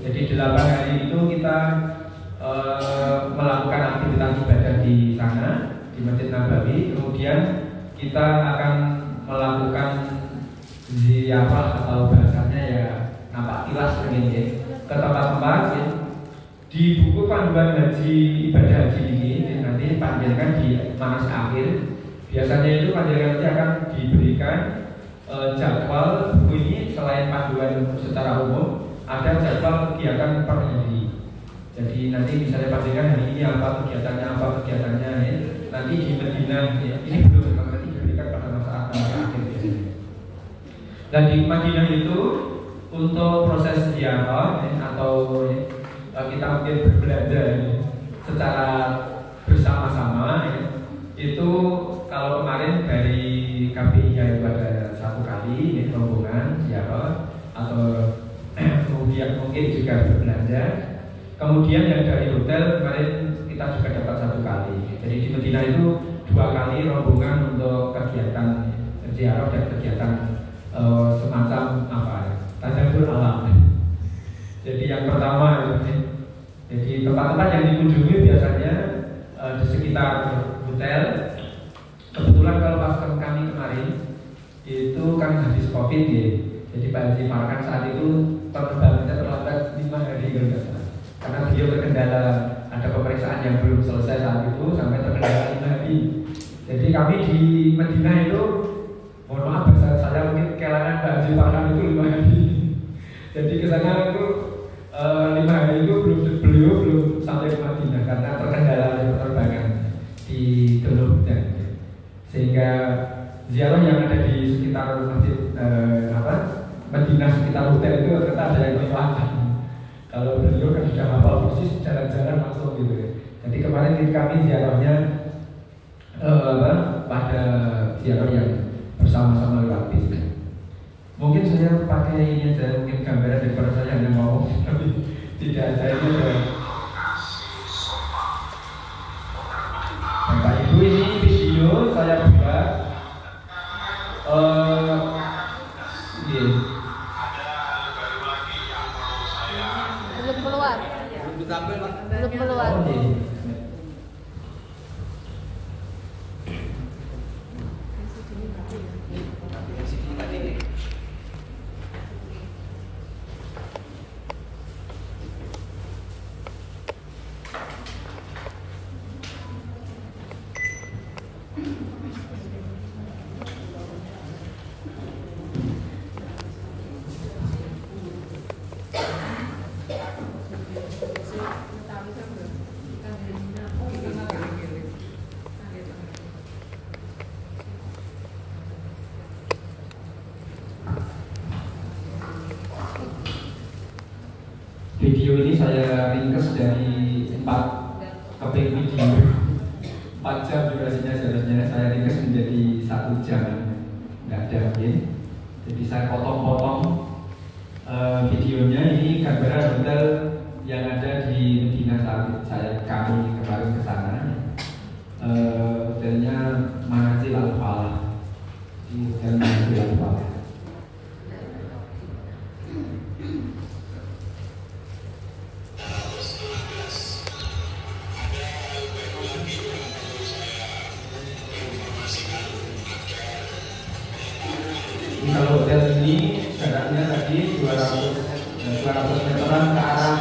Jadi 8 hari itu kita melakukan aktivitas ibadah di sana di Masjid Nabawi. Kemudian kita akan melakukan ziarah atau bahasanya ya nampak tilas begini ke tempat-tempat ya. Di buku panduan haji ibadah haji ini nanti panjenengan di manasik akhir biasanya itu panjenengan nanti akan diberikan jadwal buku ini. Selain panduan secara umum ada jadwal kegiatan per hari. Jadi nanti misalnya panjenengan hari ini apa kegiatannya ya. Nanti di Madinah ya, ini belum nanti diberikan pada masa akhir biasanya. Dan di Madinah itu untuk proses ziarah ya, atau ya, kita mungkin berbelanja ya, secara bersama-sama ya. Itu kalau kemarin dari KPI itu ada 1 kali ya, rombongan ziarah atau kemudian mungkin juga berbelanja. Kemudian yang dari hotel kemarin kita juga dapat 1 kali. Jadi di Madinah itu 2 kali rombongan untuk kegiatan ziarah dan kegiatan semacam apa ya, tadabbur alam. Jadi yang pertama jadi tempat-tempat yang dikunjungi biasanya di sekitar hotel. Kebetulan kalau pas kami kemarin itu kan habis COVID ya. Jadi Pak Haji Farkan saat itu penerbangannya terlambat 5 hari karena beliau terkendala ada pemeriksaan yang belum selesai saat itu sampai terkendala 5 hari. Jadi kami di Madinah itu mohon maaf bahasa saya mungkin kelangan Pak Haji Farhan itu 5 hari. Jadi ke sana itu 5 hari itu beliau belum sampai ke Madinah karena terkendala oleh penerbangan di Teluk Hutan. Sehingga ziarah yang ada di sekitar masjid Madinah sekitar hotel itu ternyata ada yang kelewatan. Kalau beliau kan sudah hafal persis jalan-jalan langsung gitu ya. Jadi kemarin kami ziarahnya pada ziarah yang bersama-sama lewat bis. Mungkin saya pakai ini aja, mungkin gambaran daripada saya hanya ngomong, tapi tidak ada ini ada. Bapak Ibu, ini video saya buat. Belum keluar. Belum keluar. Oh, video ini saya ringkas dari 4 keping video 4 jam durasinya seharusnya saya ringkas menjadi 1 jam, nggak ada mungkin. Jadi saya potong-potong videonya. Ini gambaran hotel yang ada di Medina saat kami kemarin ke sana. Hotelnya Manazil Al-Falah, di hotel Manazil Al-Falah. Kalau hotel ini jaraknya tadi 200 meteran ke arah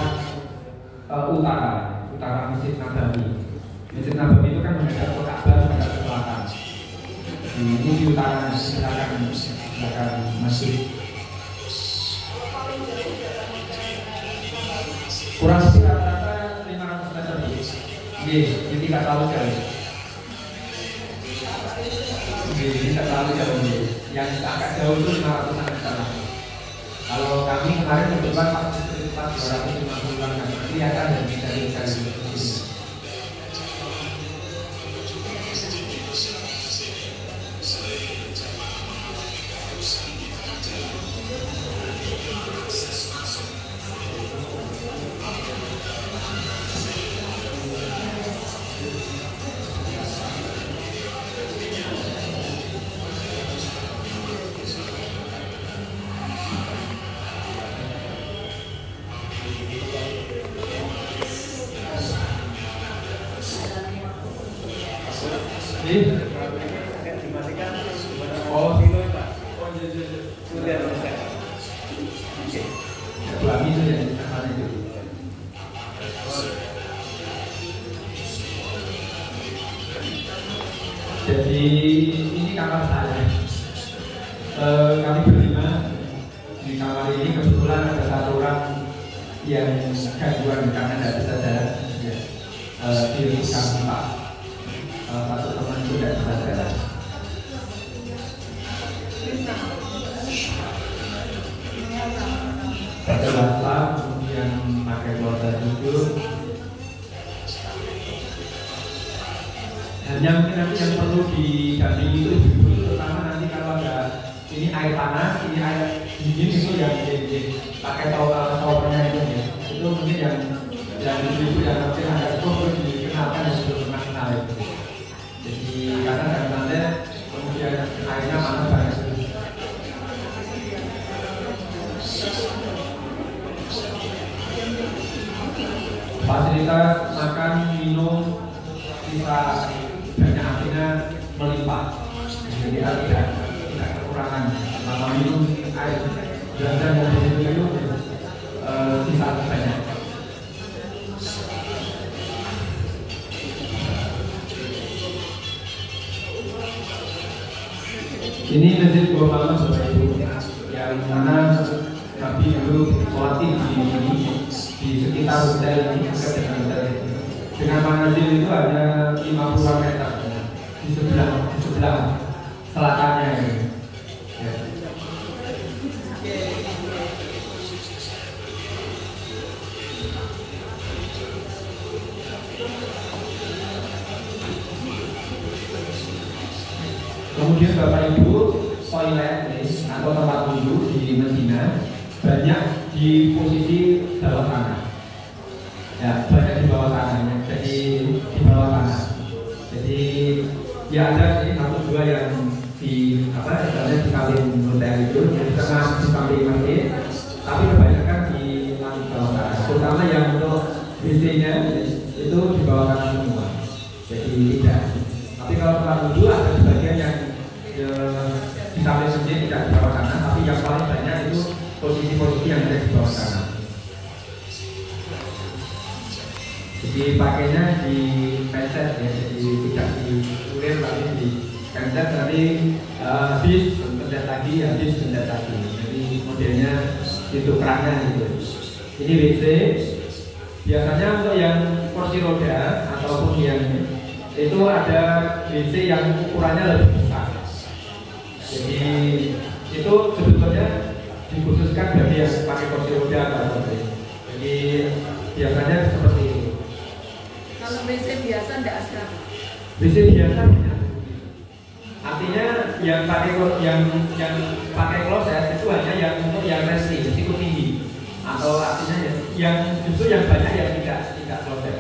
utara Masjid Nabawi. Masjid Nabawi itu kan menghadap ke Ka'bah, menghadap ke selatan. Ini di utara, belakang masjid. Kurang lebih rata-rata 500 meter. Ini tidak terlalu jauh. Ini tidak terlalu jauh. Yang agak jauh itu 500 meter. Kalau kami kemarin kebetulan pas 250 kan kelihatan dan bisa dilihat di sini. Jadi ini kamar saya. Kami berlima di kamar ini. Kebetulan ada satu orang yang gangguan karena tidak bisa jalan. Diri kami Pak. Satu teman itu tidak bisa jalan. Pakai WhatsApp, kemudian pakai kuota duduk. Hanya mungkin nanti yang perlu didampingi itu terutama nanti kalau ada ini air panas, ini air dingin itu yang pakai showernya itu ya. Itu mungkin yang ibu yang nanti ada itu perlu dikenalkan yang belum pernah kenal itu. Jadi karena nanti kemudian airnya panas banget. Fasilitas makan, minum, bisa banyak akhirnya melimpah. Jadi kita tidak kekurangan. Kalau minum air belanja mobil itu sisa banyak. Ini masjid Gua Malam Bapak Ibu, yang mana Nabi dulu sholat di sini, di sekitar hotel ini, dekat dengan hotel ini. Dengan manazil itu hanya 50 meter di sebelah selatannya ini. Ya. Kemudian Bapak Ibu, toilet atau tempat wudhu di Medina banyak di posisi bawah tanah. Ya, banyak di bawah tanahnya. Jadi di bawah tanah. Jadi ya ada sih satu dua yang di apa istilahnya di samping hotel itu, yang di tengah di samping masjid. Tapi kebanyakan di bawah tanah. Terutama yang untuk WC-nya itu di bawah tanah semua. Jadi tidak. Tapi kalau tempat wudhu ada sebagian yang di samping masjid tidak di bawah tanah, tapi yang paling banyak itu posisi-posisi yang ada di bawah tanah. Jadi pakainya di pencet ya, jadi tidak dikulir tapi di pencet nanti habis pencet lagi, habis pencet lagi. Jadi modelnya itu kerannya gitu. Ini WC biasanya untuk yang kursi roda ataupun yang itu ada WC yang ukurannya lebih besar. Jadi itu sebetulnya dikhususkan bagi yang pakai kursi roda atau kursi. Jadi biasanya seperti itu. Kalau WC biasa tidak ada. WC biasa tidak. Artinya yang pakai kloset itu hanya yang untuk yang resmi, risiko tinggi. Atau artinya yang justru yang banyak yang tidak kloset.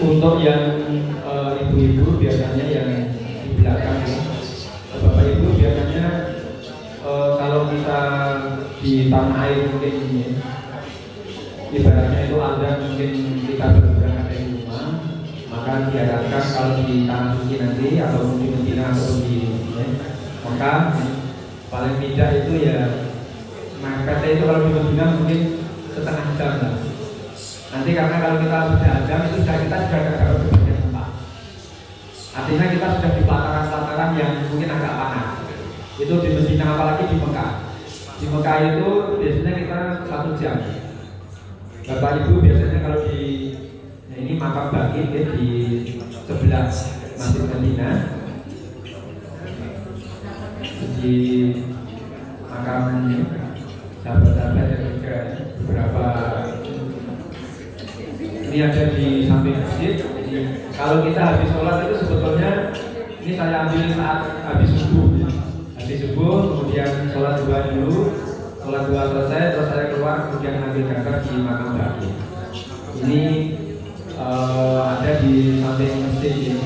Untuk yang ibu-ibu biasanya yang di belakang ya. Bapak ibu biasanya kalau kita di tanah air mungkin ini ibaratnya itu ada mungkin kita berangkat dari rumah, maka diharapkan kalau di tanah suci nanti ataupun di Medina ataupun di maka paling tidak itu ya mepetnya itu kalau di Medina mungkin setengah jam lah. Nanti karena kalau kita sudah jam itu kita sudah dapat berbagai tempat. Artinya kita sudah di pelataran-pelataran yang mungkin agak panas. Itu di Medina apalagi di Mekah. Di Mekah itu biasanya kita 1 jam. Bapak Ibu biasanya kalau di ini makam baqi ya, di sebelah Masjid Medina. Di makam sahabat-sahabat dan juga beberapa ini ada di samping masjid. Jadi kalau kita habis sholat itu sebetulnya ini saya ambil saat habis subuh. Habis subuh kemudian sholat 2 dulu, sholat 2 selesai terus saya keluar kemudian ambil gambar di makam baqi. Ini ada di samping masjid ini.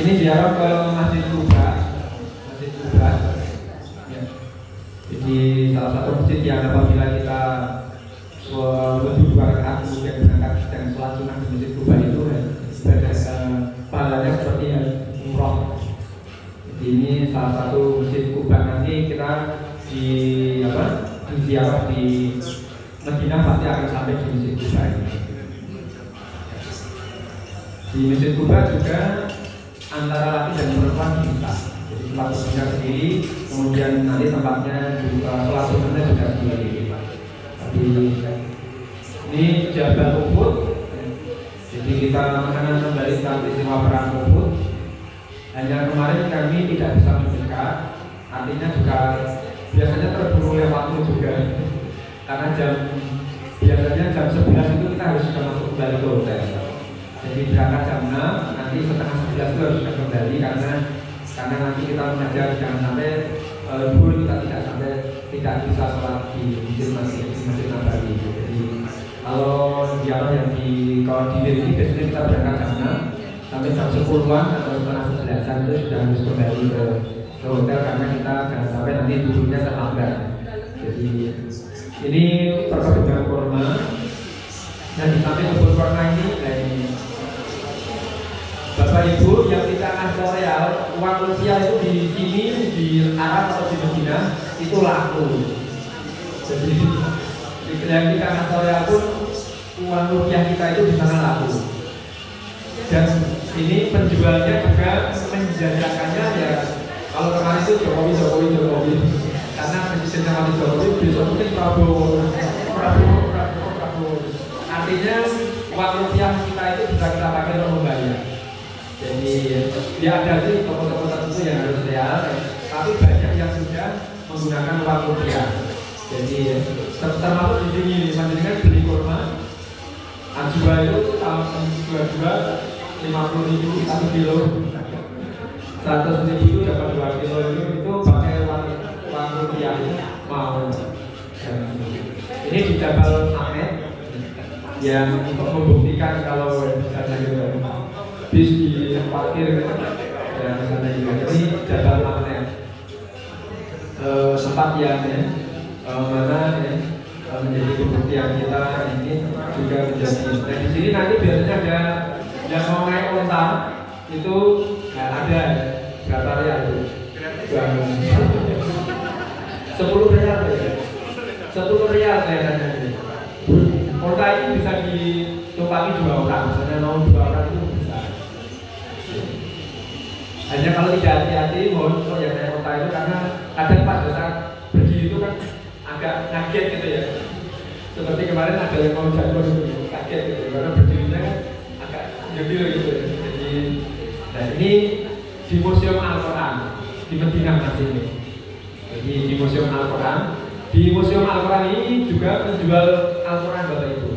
Ini ziarah ke Masjid Quba. Masjid Quba. Ya. Jadi salah satu masjid yang apabila kita lebih 2 rakaat kemudian berangkat dan sholat sunnah di Masjid Quba itu pahalanya seperti umroh. Jadi ini salah satu Masjid Quba. Nanti kita di ziarah di Medina pasti akan sampai di Masjid Quba ini. Di Masjid Quba juga antara laki dan perempuan bisa. Jadi tempat duduknya sendiri, kemudian nanti tempatnya juga sholat sunnahnya juga sendiri. Tapi ini Jabal Uhud. Jadi kita mengenang kembali tentang peristiwa perang Uhud. Hanya kemarin kami tidak bisa mendekat, artinya juga biasanya terburu oleh waktu juga. Karena biasanya jam 11 itu kita harus sudah masuk kembali ke hotel. Jadi berangkat jam 6, nanti setengah 11 itu harus sudah kembali karena nanti kita mengajar jangan sampai dulu kita tidak bisa sholat di masjid Nabawi. Jadi kalau ziarah yang di Delhi biasanya kita berangkat jam 6 sampai jam 10-an atau setengah 11-an itu sudah harus kembali ke hotel karena kita jangan sampai nanti duduknya terlambat. Jadi ini perkebunan kurma. Nah di samping kebun kurma ini Bapak Ibu yang kita Astoreal, uang rupiah itu di sini di Arab atau di Medina itu laku. Jadi yang kita Astoreal pun uang rupiah kita itu di sana laku. Dan ini penjualnya juga menjajakannya ya kalau kemarin itu Jokowi karena presidennya kali Jokowi besok mungkin Prabowo. Artinya uang rupiah kita itu bisa kita pakai untuk membayar. Jadi ya ada sih toko-toko tertentu yang harus real, tapi banyak yang sudah menggunakan uang rupiah. Jadi termasuk di sini dengan beli kurma Ajwa itu tahun 22 50.000 1 kilo, 100.000 itu dapat 2 kilo itu pakai uang rupiah mau. Ini di Jabal Ahmed yang untuk membuktikan kalau misalnya gitu bis di parkir dan sana juga. Ini Jabal Ahmed tempat yang mana menjadi pembuktian kita ini juga menjadi. Dan di sini nanti biasanya ada yang mau naik onta itu ada berapa real itu? 10 real ya. 10 real kayaknya ini. Onta ini bisa ditumpangi 2 orang, misalnya mau 2 orang itu bisa. Hanya kalau tidak hati-hati mohon untuk yang naik onta itu karena kadang pas saat berdiri itu kan agak kaget gitu ya. Seperti kemarin ada yang mau jatuh gitu, kaget gitu karena berdirinya kan agak jadil gitu. Jadi, dan ini di Museum Al-Quran di Madinah masih ini. Jadi di Museum Al-Quran, ini juga menjual Al-Quran Bapak Ibu.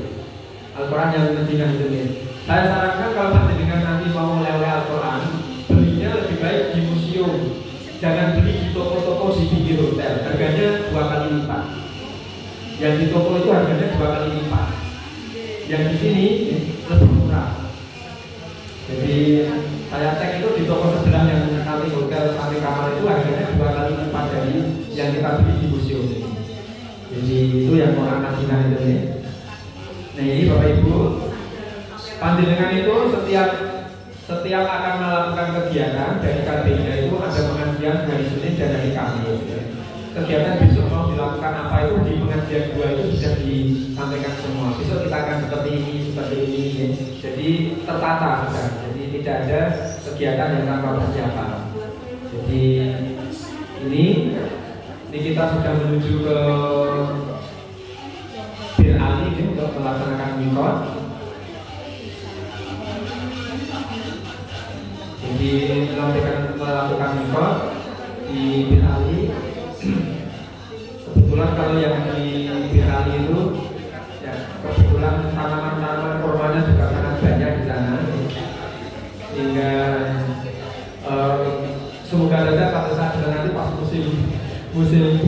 Al-Quran yang Madinah itu nih. Saya sarankan kalau panjenengan nanti mau oleh Al-Quran, belinya lebih baik di museum. Jangan beli di toko-toko di pinggir hotel, harganya 2 kali lipat. Yang di toko itu harganya 2 kali lipat. Yang di sini lebih murah. Jadi saya cek itu di toko sebelah yang kami hotel kami kamar itu harganya 2 kali lipat dari yang kita beli di museum. Jadi itu yang orang Madinah itu nih. Nah ini Bapak Ibu, panjenengan itu setiap akan melakukan kegiatan dari KB-nya itu ada pengajian hari Senin dan hari Kamis. Kegiatan besok mau dilakukan apa itu di pengajian 2 itu sudah disampaikan semua. Besok kita akan seperti ini. Jadi tertata sudah. Jadi tidak ada kegiatan yang tanpa persiapan. Jadi ini kita sudah menuju ke Bir Ali untuk melaksanakan mikot. Jadi melakukan mikot di Bir Ali. Kebetulan kalau yang di Bir Ali itu ya kebetulan tanaman-tanaman kurmanya juga sangat banyak di sana. Sehingga semoga saja pada saat nanti pas musim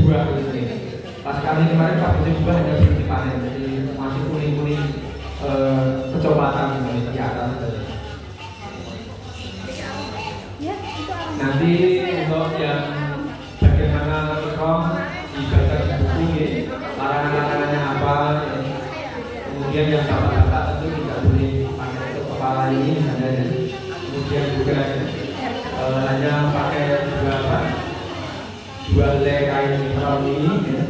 buah ini. Pas kami kemarin pas musim buah hanya berhenti panen, jadi masih kuning-kuning kecoklatan di atas. Nanti untuk yang bagaimana ikhram dibaca di buku ini, larangan-larangannya apa, kemudian yang bapak-bapak tentu tidak boleh pakai untuk kepala ini misalnya. Kemudian juga hanya pakai dua helai kain ikhram ini ya.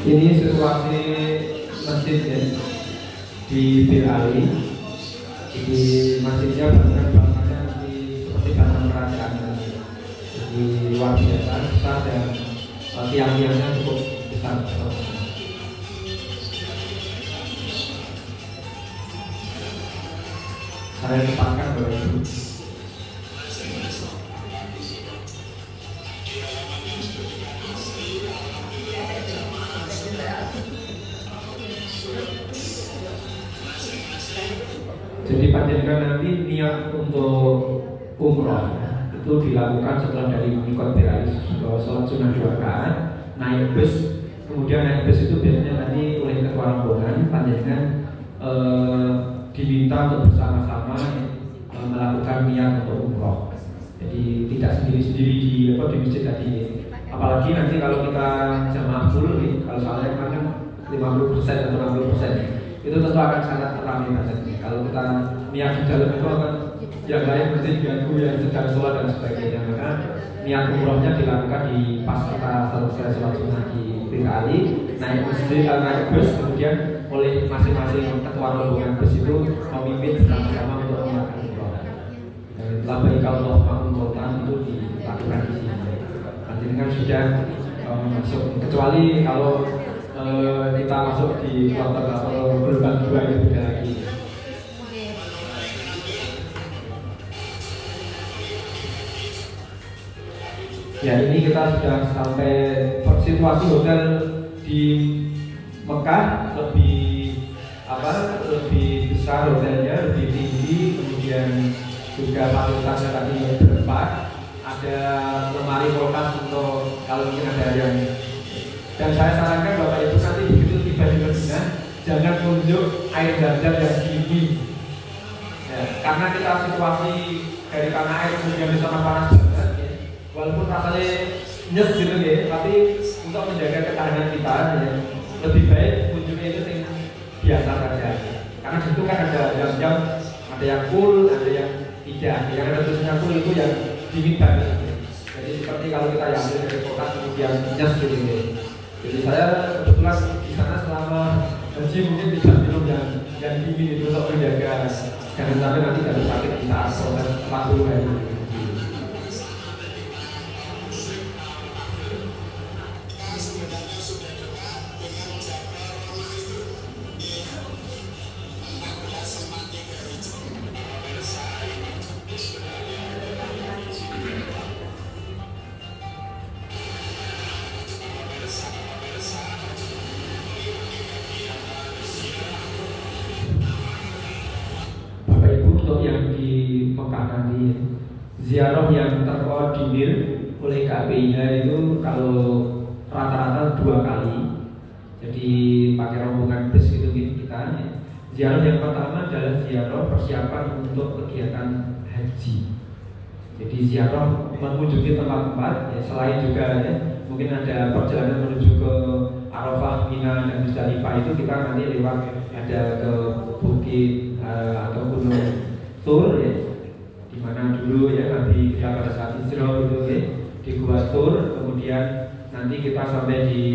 Ini situasi masjid ya, di Bir Ali. Di masjidnya bangunannya seperti bangunan kerajaan. Jadi luar biasa besar dan tiang-tiangnya cukup besar. Saya tempatkan Bapak Ibu. Jadi panjenengan nanti niat untuk umroh itu dilakukan setelah dari mikot berai sholat sunnah 2 rakaat, naik bus, kemudian naik bus itu biasanya nanti oleh ketua rombongan panjenengan diminta untuk bersama-sama melakukan niat untuk umroh. Jadi tidak sendiri-sendiri di masjid tadi. Apalagi nanti kalau kita jamaah full, kalau soalnya kan 50% atau 60%, itu tentu akan sangat ramai masjidnya. Kalau kita niat di dalam itu akan yang lain mesti diganggu yang sedang sholat dan sebagainya. Maka niat umrohnya dilakukan di pas kita selesai sholat sunnah di Bir Ali, naik bus, kemudian oleh masing-masing ketua rombongan bus itu memimpin bersama-sama untuk melakukan umroh. Labbaik Allahumma umroh itu dilakukan di sini. Nanti kan sudah masuk, kecuali kalau kita masuk di kloter atau gelombang 2 itu beda lagi. Ya, ini kita sudah sampai situasi hotel di Mekah lebih besar hotelnya, lebih tinggi, kemudian juga fasilitasnya tadi berempat, ada lemari kulkas untuk kalau mungkin ada yang. Dan saya sarankan Bapak Ibu nanti begitu tiba di Madinah jangan tunjuk air zam-zam yang dingin, ya, karena kita situasi dari tanah air kemudian di sana panas banget, ya. Walaupun rasanya nyes gitu ya, tapi untuk menjaga ketahanan kita ya, lebih baik kunjungnya itu yang biasa saja. Karena di situ kan ada jam-jam, ada yang cool, ada yang tidak. Yang ada tulisannya cool itu yang dingin banget. Jadi seperti kalau kita yang ambil dari kulkas kemudian nyes gitu ya. Jadi saya kebetulan di sana selama haji mungkin tidak minum yang dingin itu untuk menjaga jangan sampai nanti jatuh sakit di saat proses 40 hari. Untuk yang di Mekah nanti, ziarah yang terkoordinir oleh KPI-nya itu kalau rata-rata 2 kali. Jadi pakai rombongan bus itu kita. Ziarah yang pertama adalah ziarah persiapan untuk kegiatan haji. Jadi ziarah mengunjungi tempat-tempat, ya, selain juga ya, mungkin ada perjalanan menuju ke Arafah, Mina dan Musdalifah itu kita nanti lewat ada ke bukit atau gunung Tur ya, di mana dulu ya Nabi kita pada saat hijrah itu ya, di Gua Tur, kemudian nanti kita sampai di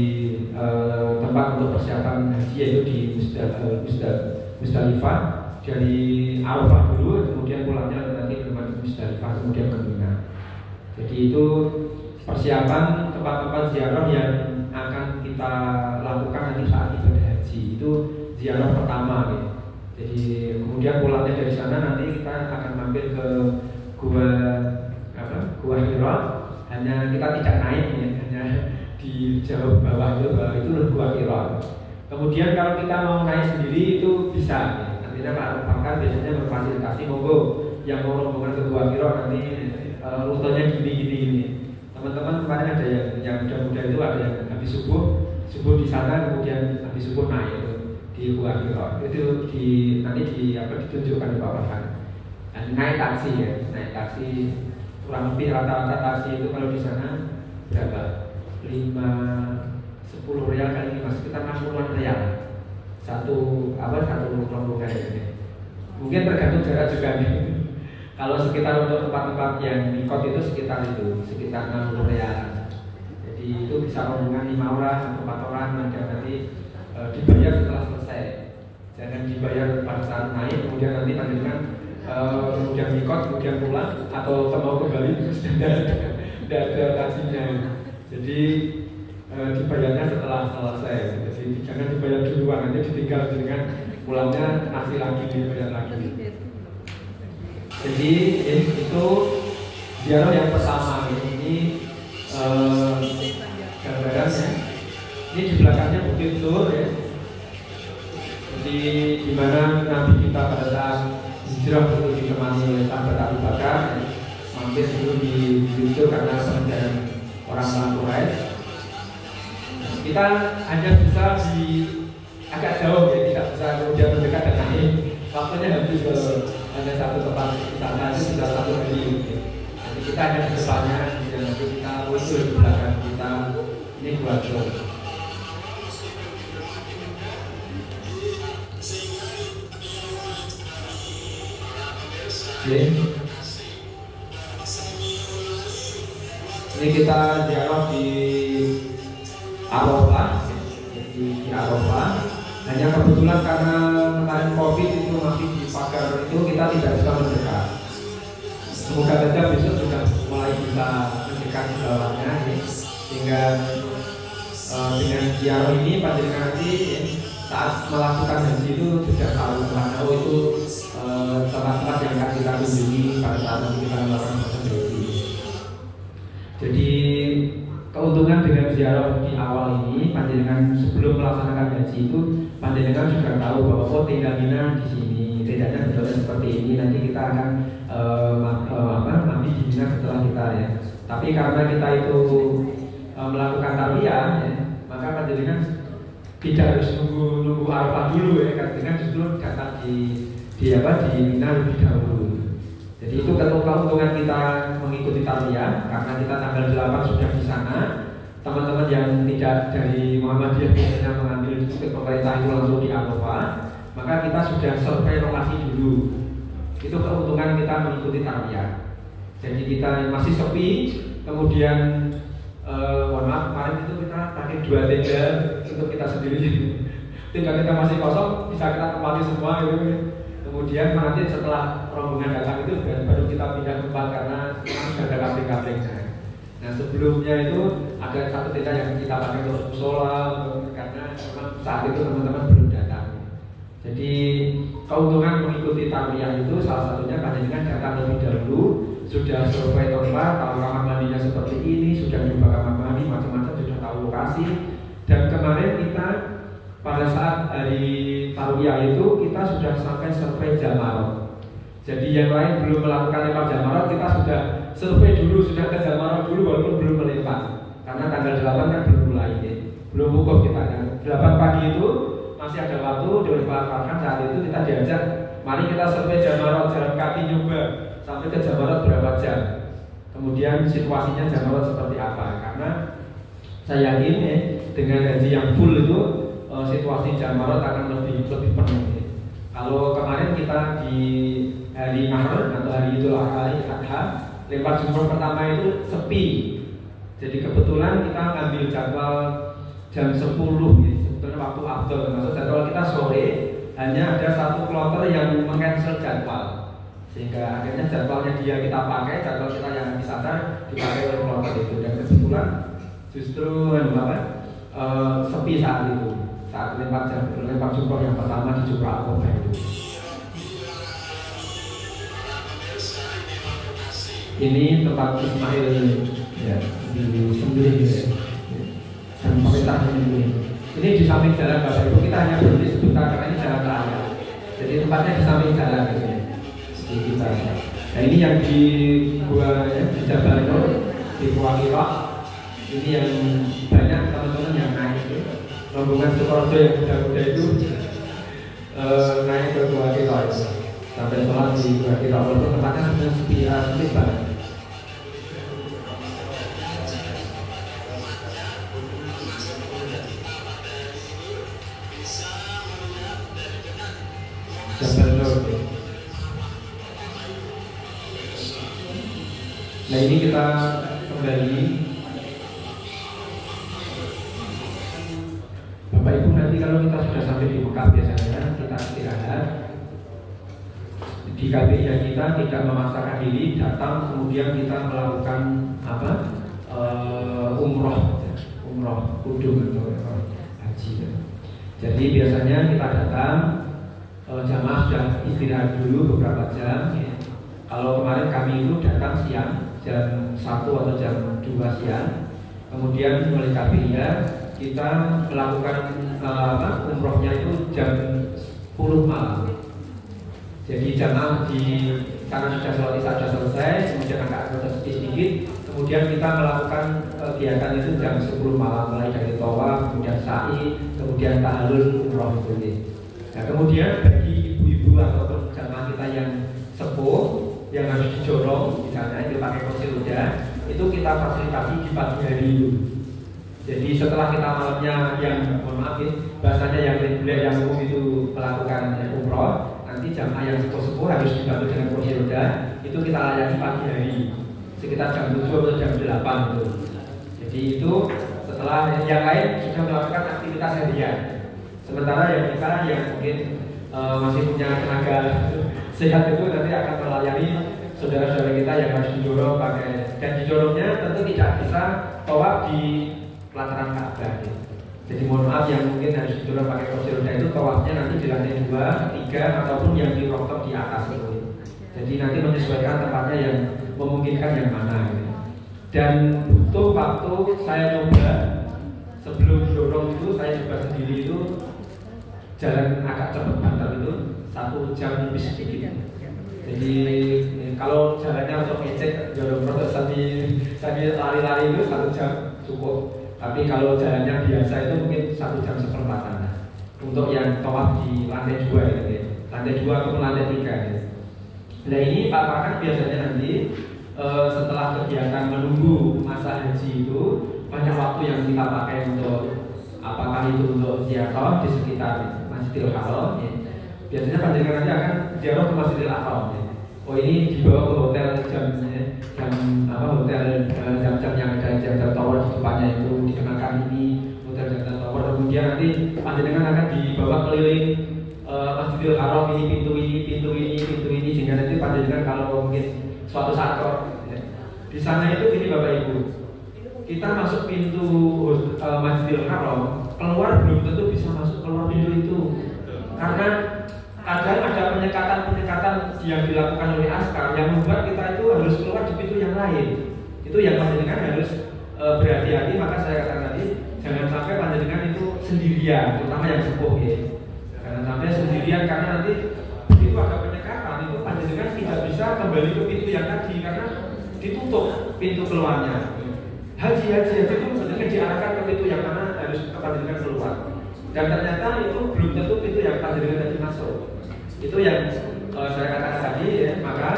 tempat untuk persiapan haji yaitu di Musdalifah, dari Arafah dulu, kemudian pulangnya nanti ke Musdalifah, kemudian ke Mina. Jadi itu persiapan tempat-tempat ziarah yang akan kita lakukan nanti saat ibadah haji. Itu ziarah pertama ya. Jadi kemudian pulangnya dari sana nanti kita akan mampir ke Gua Hira. Hanya kita tidak naik ya, hanya di jauh bawah itu Gua Hira. Kemudian kalau kita mau naik sendiri itu bisa ya. Nantinya Pak Bakar biasanya memfasilitasi, monggo yang mau rombongan ke Gua Hira nanti rutenya gini. Teman-teman kemarin ada yang muda-muda itu ada yang habis subuh di sana, kemudian habis subuh naik di Gua Hira. Itu nanti ditunjukkan di bawah kan. Naik taksi ya, naik taksi kurang lebih rata-rata taksi itu kalau di sana berapa? 10 rial kali 5 sekitar 60-an rial. Satu rombongan ini. Mungkin tergantung jarak juga nih. Kalau sekitar untuk tempat-tempat yang mikot itu sekitar 60 rial. Jadi Jadi itu bisa rombongan 5 orang atau 4 orang nanti dibayar setelah selesai. Jangan dibayar pada saat naik, kemudian nanti panjenengan kemudian ngikut, kemudian pulang atau mau kembali tidak ada kajinya. Jadi dibayarnya setelah selesai. Jadi jangan dibayar duluan, nanti ditinggal dengan pulangnya nasi lagi dibayar lagi. Jadi itu ziarah yang pertama. Ini gambarannya. Ini di belakangnya Bukit Sur ya. Jadi di mana Nabi kita pada saat hijrah itu ditemani oleh sahabat Abu Bakar, mampir dulu di Bukit Sur karena pengajaran orang-orang Quraisy. Kita hanya bisa di agak jauh ya, tidak bisa kemudian mendekat dan naik. Waktunya habis kalau hanya satu tempat wisata itu sudah 1 hari. Jadi kita hanya di depannya, dan nanti kita muncul di belakang kita. Ini buat show. Ini kita ziarah di Arafah, di Arafah. Hanya kebetulan karena kemarin COVID itu masih di pagar itu kita tidak bisa mendekat. Semoga saja besok sudah mulai bisa mendekat di bawahnya, ya. Sehingga dengan ziarah ini panjenengan nanti saat melakukan haji itu sudah tahu mana itu tempat-tempat yang akan kita kunjungi pada saat nanti kita melakukan haji. Jadi keuntungan dengan ziarah di awal ini, panjenengan sebelum melaksanakan haji itu panjenengan juga tahu bahwa oh tenda Mina di sini, tendanya bentuknya seperti ini. Nanti kita akan mandi di Mina setelah kita ya. Tapi karena kita itu melakukan tarbiyah, ya, maka panjenengan tidak harus nunggu Arafah dulu ya. Panjenengan justru datang di Mina lebih dahulu. Jadi itu keuntungan kita mengikuti tarbiyah, karena kita tanggal 8 sudah di sana. Teman-teman yang tidak dari Muhammadiyah biasanya mengambil tiket pemerintah itu langsung di Arafah, maka kita sudah survei lokasi dulu. Itu keuntungan kita mengikuti tarbiyah. Jadi kita masih sepi, kemudian mohon maaf kemarin itu kita pakai 2 tenda untuk kita sendiri. Tenda-tenda masih kosong bisa kita tempati semua gitu. Kemudian nanti setelah rombongan datang itu baru kita pindah tempat karena sudah ada kamping-kampingnya. Nah sebelumnya itu ada 1 tenda yang kita pakai untuk musola karena memang saat itu teman-teman belum datang. Jadi keuntungan mengikuti tarbiyah itu salah satunya panjenengan datang lebih dahulu, sudah survei tempat, tahu kamar mandinya seperti ini, sudah coba kamar mandi macam-macam, sudah tahu lokasi. Dan kemarin kita pada saat hari tarbiyah itu kita sudah sampai survei Jamarot. Jadi yang lain belum melakukan lempar Jamarot, kita sudah survei dulu, sudah ke Jamarot dulu walaupun belum melempar. Karena tanggal 8 kan belum mulai, ya. Belum wukuf kita. Dan 8 pagi itu masih ada waktu, dimanfaatkan saat itu kita diajak, mari kita survei Jamarot, jalan kaki nyoba sampai ke Jamarot berapa jam. Kemudian situasinya Jamarot seperti apa? Karena saya yakin ya, dengan haji yang full itu situasi Jamarot akan lebih penuh. Ya. Kalau kemarin kita di hari Nahr atau hari Idul Adha, lempar jumroh pertama itu sepi. Jadi kebetulan kita ngambil jadwal jam 10 ya. Sebetulnya waktu after, termasuk jadwal kita sore, hanya ada 1 kloter yang meng-cancel jadwal. Sehingga akhirnya jadwalnya dia kita pakai, jadwal kita yang habis asar dipakai oleh kloter itu. Dan kebetulan justru sepi saat itu. Saat lempar jumroh yang pertama di Jumrah Aqabah itu. Ini tempat Ismail ya, di Sembelih ya. Dan pemerintah Sembelih. Ini di samping jalan Bapak Ibu, kita hanya berhenti sebentar karena ini jalan raya. Jadi tempatnya di samping jalan gitu ya. Jadi kita. Nah ini yang di gua ya, di Jabal Nur, di Gua Kirok. Ini yang banyak teman-teman yang naik ya. Rombongan Sukoharjo yang muda-muda itu naik ke Gua Kirok sampai sholat di Gua Kirok. Walaupun tempatnya sudah sepi banget. Nah ini kita kembali Mekah biasanya kita istirahat di KBI kita, tidak memaksakan diri datang, kemudian kita melakukan umroh kudung atau haji. Jadi biasanya kita datang, jamaah sudah istirahat dulu beberapa jam. Ya. Kalau kemarin kami itu datang siang, jam 1 atau jam 2 siang, kemudian mulai KBI kita melakukan umrohnya itu jam 10 malam. Jadi jamaah karena sudah sholat isya sudah selesai, kemudian agak sedikit, kemudian kita melakukan kegiatan itu jam 10 malam, mulai dari tawaf, kemudian sa'i, kemudian tahallul umroh itu. Nah, kemudian bagi ibu-ibu ataupun jamaah kita yang sepuh yang harus dijorong, misalnya itu pakai kursi roda, itu kita fasilitasi di pagi hari itu. Jadi setelah kita malamnya yang bahasanya yang reguler yang umum itu melakukan umroh, nanti jamaah yang sepuh-sepuh harus dibantu dengan kursi roda, itu kita layani pagi hari sekitar jam 7 atau jam 8 itu. Jadi itu setelah yang lain sudah melakukan aktivitas harian. Sementara yang kita yang mungkin masih punya tenaga sehat itu nanti akan melayani saudara-saudara kita yang harus didorong pakai, dan didorongnya tentu tidak bisa tawaf di pelataran Ka'bah. Jadi mohon maaf yang mungkin harus didorong pakai kursi roda itu tawafnya nanti di lantai 2, 3 ataupun yang di rooftop di atas itu. Jadi nanti menyesuaikan tempatnya yang memungkinkan yang mana gitu. Dan butuh waktu saya coba sebelum dorong itu saya coba sendiri itu jalan agak cepat banget itu 1 jam lebih sedikit. Jadi kalau jalannya untuk ngecek dorong proses tadi lari-lari itu 1 jam cukup. Tapi kalau jalannya biasa itu mungkin 1 jam seperempatan untuk yang tawaf di lantai 2 gitu ya. Lantai 2 ataupun lantai 3 gitu. Nah ini Pak Farhan biasanya nanti setelah kegiatan menunggu masa haji itu banyak waktu yang kita pakai untuk apakah itu untuk ziarah di sekitar Masjidil Haram ya. Biasanya panjenengan nanti akan ziarah ke Masjidil Haram ya. Oh ini dibawa ke hotel hotel jam-jam yang ada jam-jam tower di depannya itu dikenakan ini hotel jam-jam tower, kemudian nanti panjenengan akan dibawa keliling Masjidil Haram ini pintu ini sehingga nanti panjenengan kalau mungkin suatu saat ya. Di sana itu ini Bapak Ibu, kita masuk pintu Masjidil Haram, keluar belum tentu bisa masuk keluar pintu itu karena kadang ada penyekatan yang dilakukan oleh askar yang membuat kita itu harus keluar di pintu yang lain. Itu yang panjenengan harus berhati-hati. Maka saya katakan tadi jangan sampai panjenengan itu sendirian, terutama yang sepuh ya. Jangan sampai sendirian karena nanti begitu ada penyekatan itu panjenengan tidak bisa kembali ke pintu yang tadi karena ditutup pintu keluarnya. Haji itu sebenarnya diarahkan ke pintu yang mana harus panjenengan keluar. Dan ternyata itu belum tentu pintu yang panjenengan tadi masuk. Itu yang saya katakan tadi ya, maka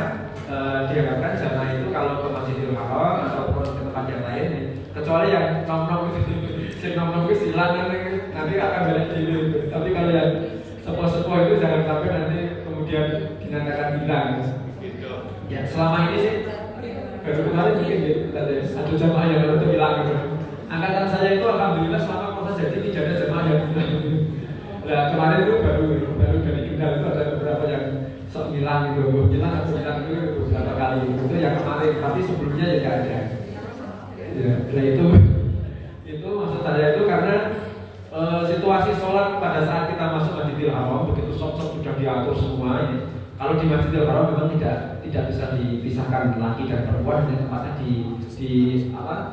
diharapkan jamaah itu kalau ke Masjidil Haram ataupun ke tempat yang lain ya, kecuali yang nom-nom itu silang nanti akan balik dulu. Tapi kalau yang sepuh-sepuh itu jangan sampai nanti kemudian dinyatakan hilang. Ya selama ini sih baru kemarin mungkin ada jamaah yang baru hilang gitu. Angkatan saya itu alhamdulillah selama proses jadi tidak ada jamaah yang hilang. Nah kemarin itu baru dari Kendal itu ada beberapa yang sok hilang gitu, hilang itu beberapa kali itu yang kemarin, tapi sebelumnya ya tidak ada. Ya, nah itu maksud saya itu karena situasi sholat pada saat kita masuk Masjidil Haram begitu sok-sok sudah diatur semua ini. Kalau di Masjidil Haram memang tidak bisa dipisahkan laki dan perempuan, dan tempatnya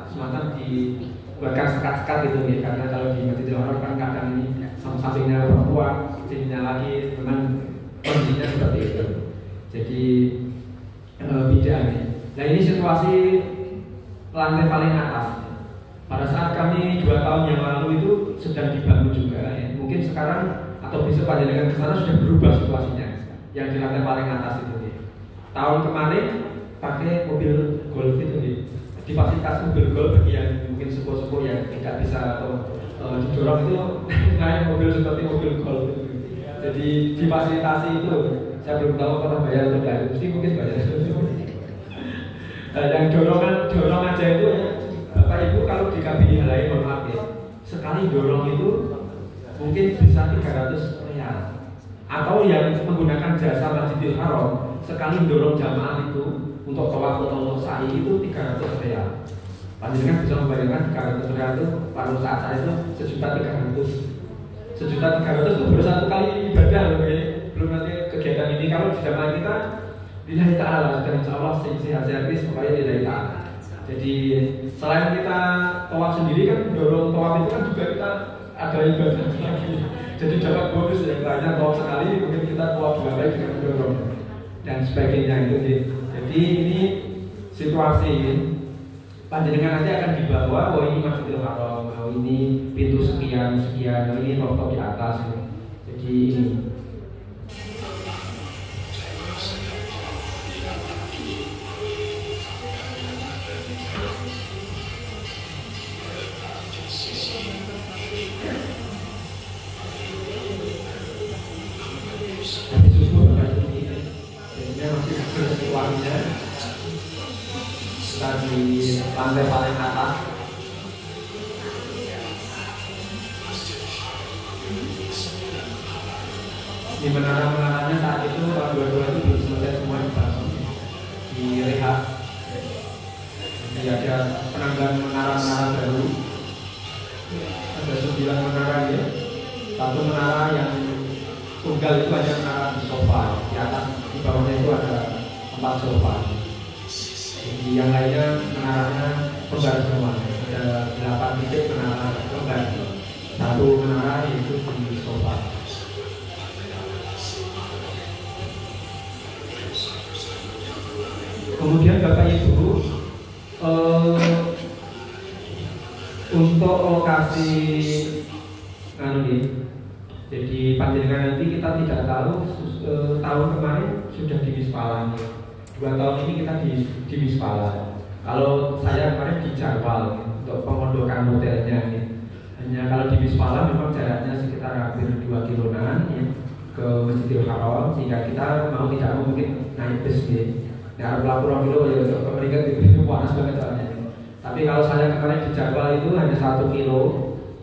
semacam dibuatkan sekat-sekat gitu ya. Karena kalau di Masjidil Haram kan kadang ini sampingnya perempuan, sininya laki, memang kondisinya seperti itu. Jadi beda nih. Nah ini situasi lantai paling atas. Pada saat kami 2 tahun yang lalu itu sedang dibangun juga ya. Mungkin sekarang atau bisa panjenengan ke sana sudah berubah situasinya. Yang di lantai paling atas itu nih. Tahun kemarin pakai mobil golf itu nih. Difasilitasi mobil golf bagi yang mungkin sepuh-sepuh yang tidak bisa atau didorong itu naik mobil seperti mobil golf itu. Jadi difasilitasi itu. Saya belum tahu apakah bayar atau tidak. Mesti mungkin bayar. Yang dorong aja itu ya. Bapak Ibu kalau di KBI lain mohon maaf ya. Sekali dorong itu mungkin bisa 300 riyal atau yang menggunakan jasa Masjidil Haram sekali dorong jamaah itu untuk tawaf atau untuk sa'i itu 300 real. Panjenengan bisa membayangkan 300 real itu pada saat itu 1.300.000. 1.300.000 itu baru satu kali ibadah loh ya. Belum nanti kegiatan ini. Kalau di jamaah kita lillahi ta'ala, dan insya Allah sehat-sehat pokoknya lillahi ta'ala. Jadi selain kita tawaf sendiri kan, dorong tawaf itu kan juga kita ada ibadah lagi. Jadi dapat bonus yang lainnya, tawaf sekali mungkin kita tawaf 2 kali dengan dorong dan sebagainya itu. Jadi ini situasi panjenengan nanti akan dibawa, oh ini Masjidil Haram, oh ini pintu sekian, oh ini foto di atas. Jadi ini. Wanginya kita di lantai paling atas. Di menara-menaranya saat itu tahun 22 itu belum selesai semua dibangun, direhab. Jadi ada penambahan menara-menara baru. Ada 9 menara ya. Satu menara yang tunggal itu hanya menara di sofa, di atas di bawahnya itu ada 4 sofa. Jadi yang lainnya menaranya kembar semua. Ada 8 titik menara kembar. Satu menara yaitu di sofa. Kemudian Bapak Ibu, untuk lokasi jadi panjenengan nanti kita tidak tahu, tahun kemarin sudah di Mispalan, 2 tahun ini kita di Mispalan. Kalau saya kemarin di Jarwal untuk pemondokan hotelnya ini. Hanya kalau di Mispalan memang jaraknya sekitar hampir 2 kiloan ya, ke Masjidil Haram, sehingga kita mau tidak mau mungkin naik bis ya. Ya pelabuhan dulu ya, untuk mereka itu panas banget soalnya. Tapi kalau saya kemarin di Jarwal itu hanya 1 kilo.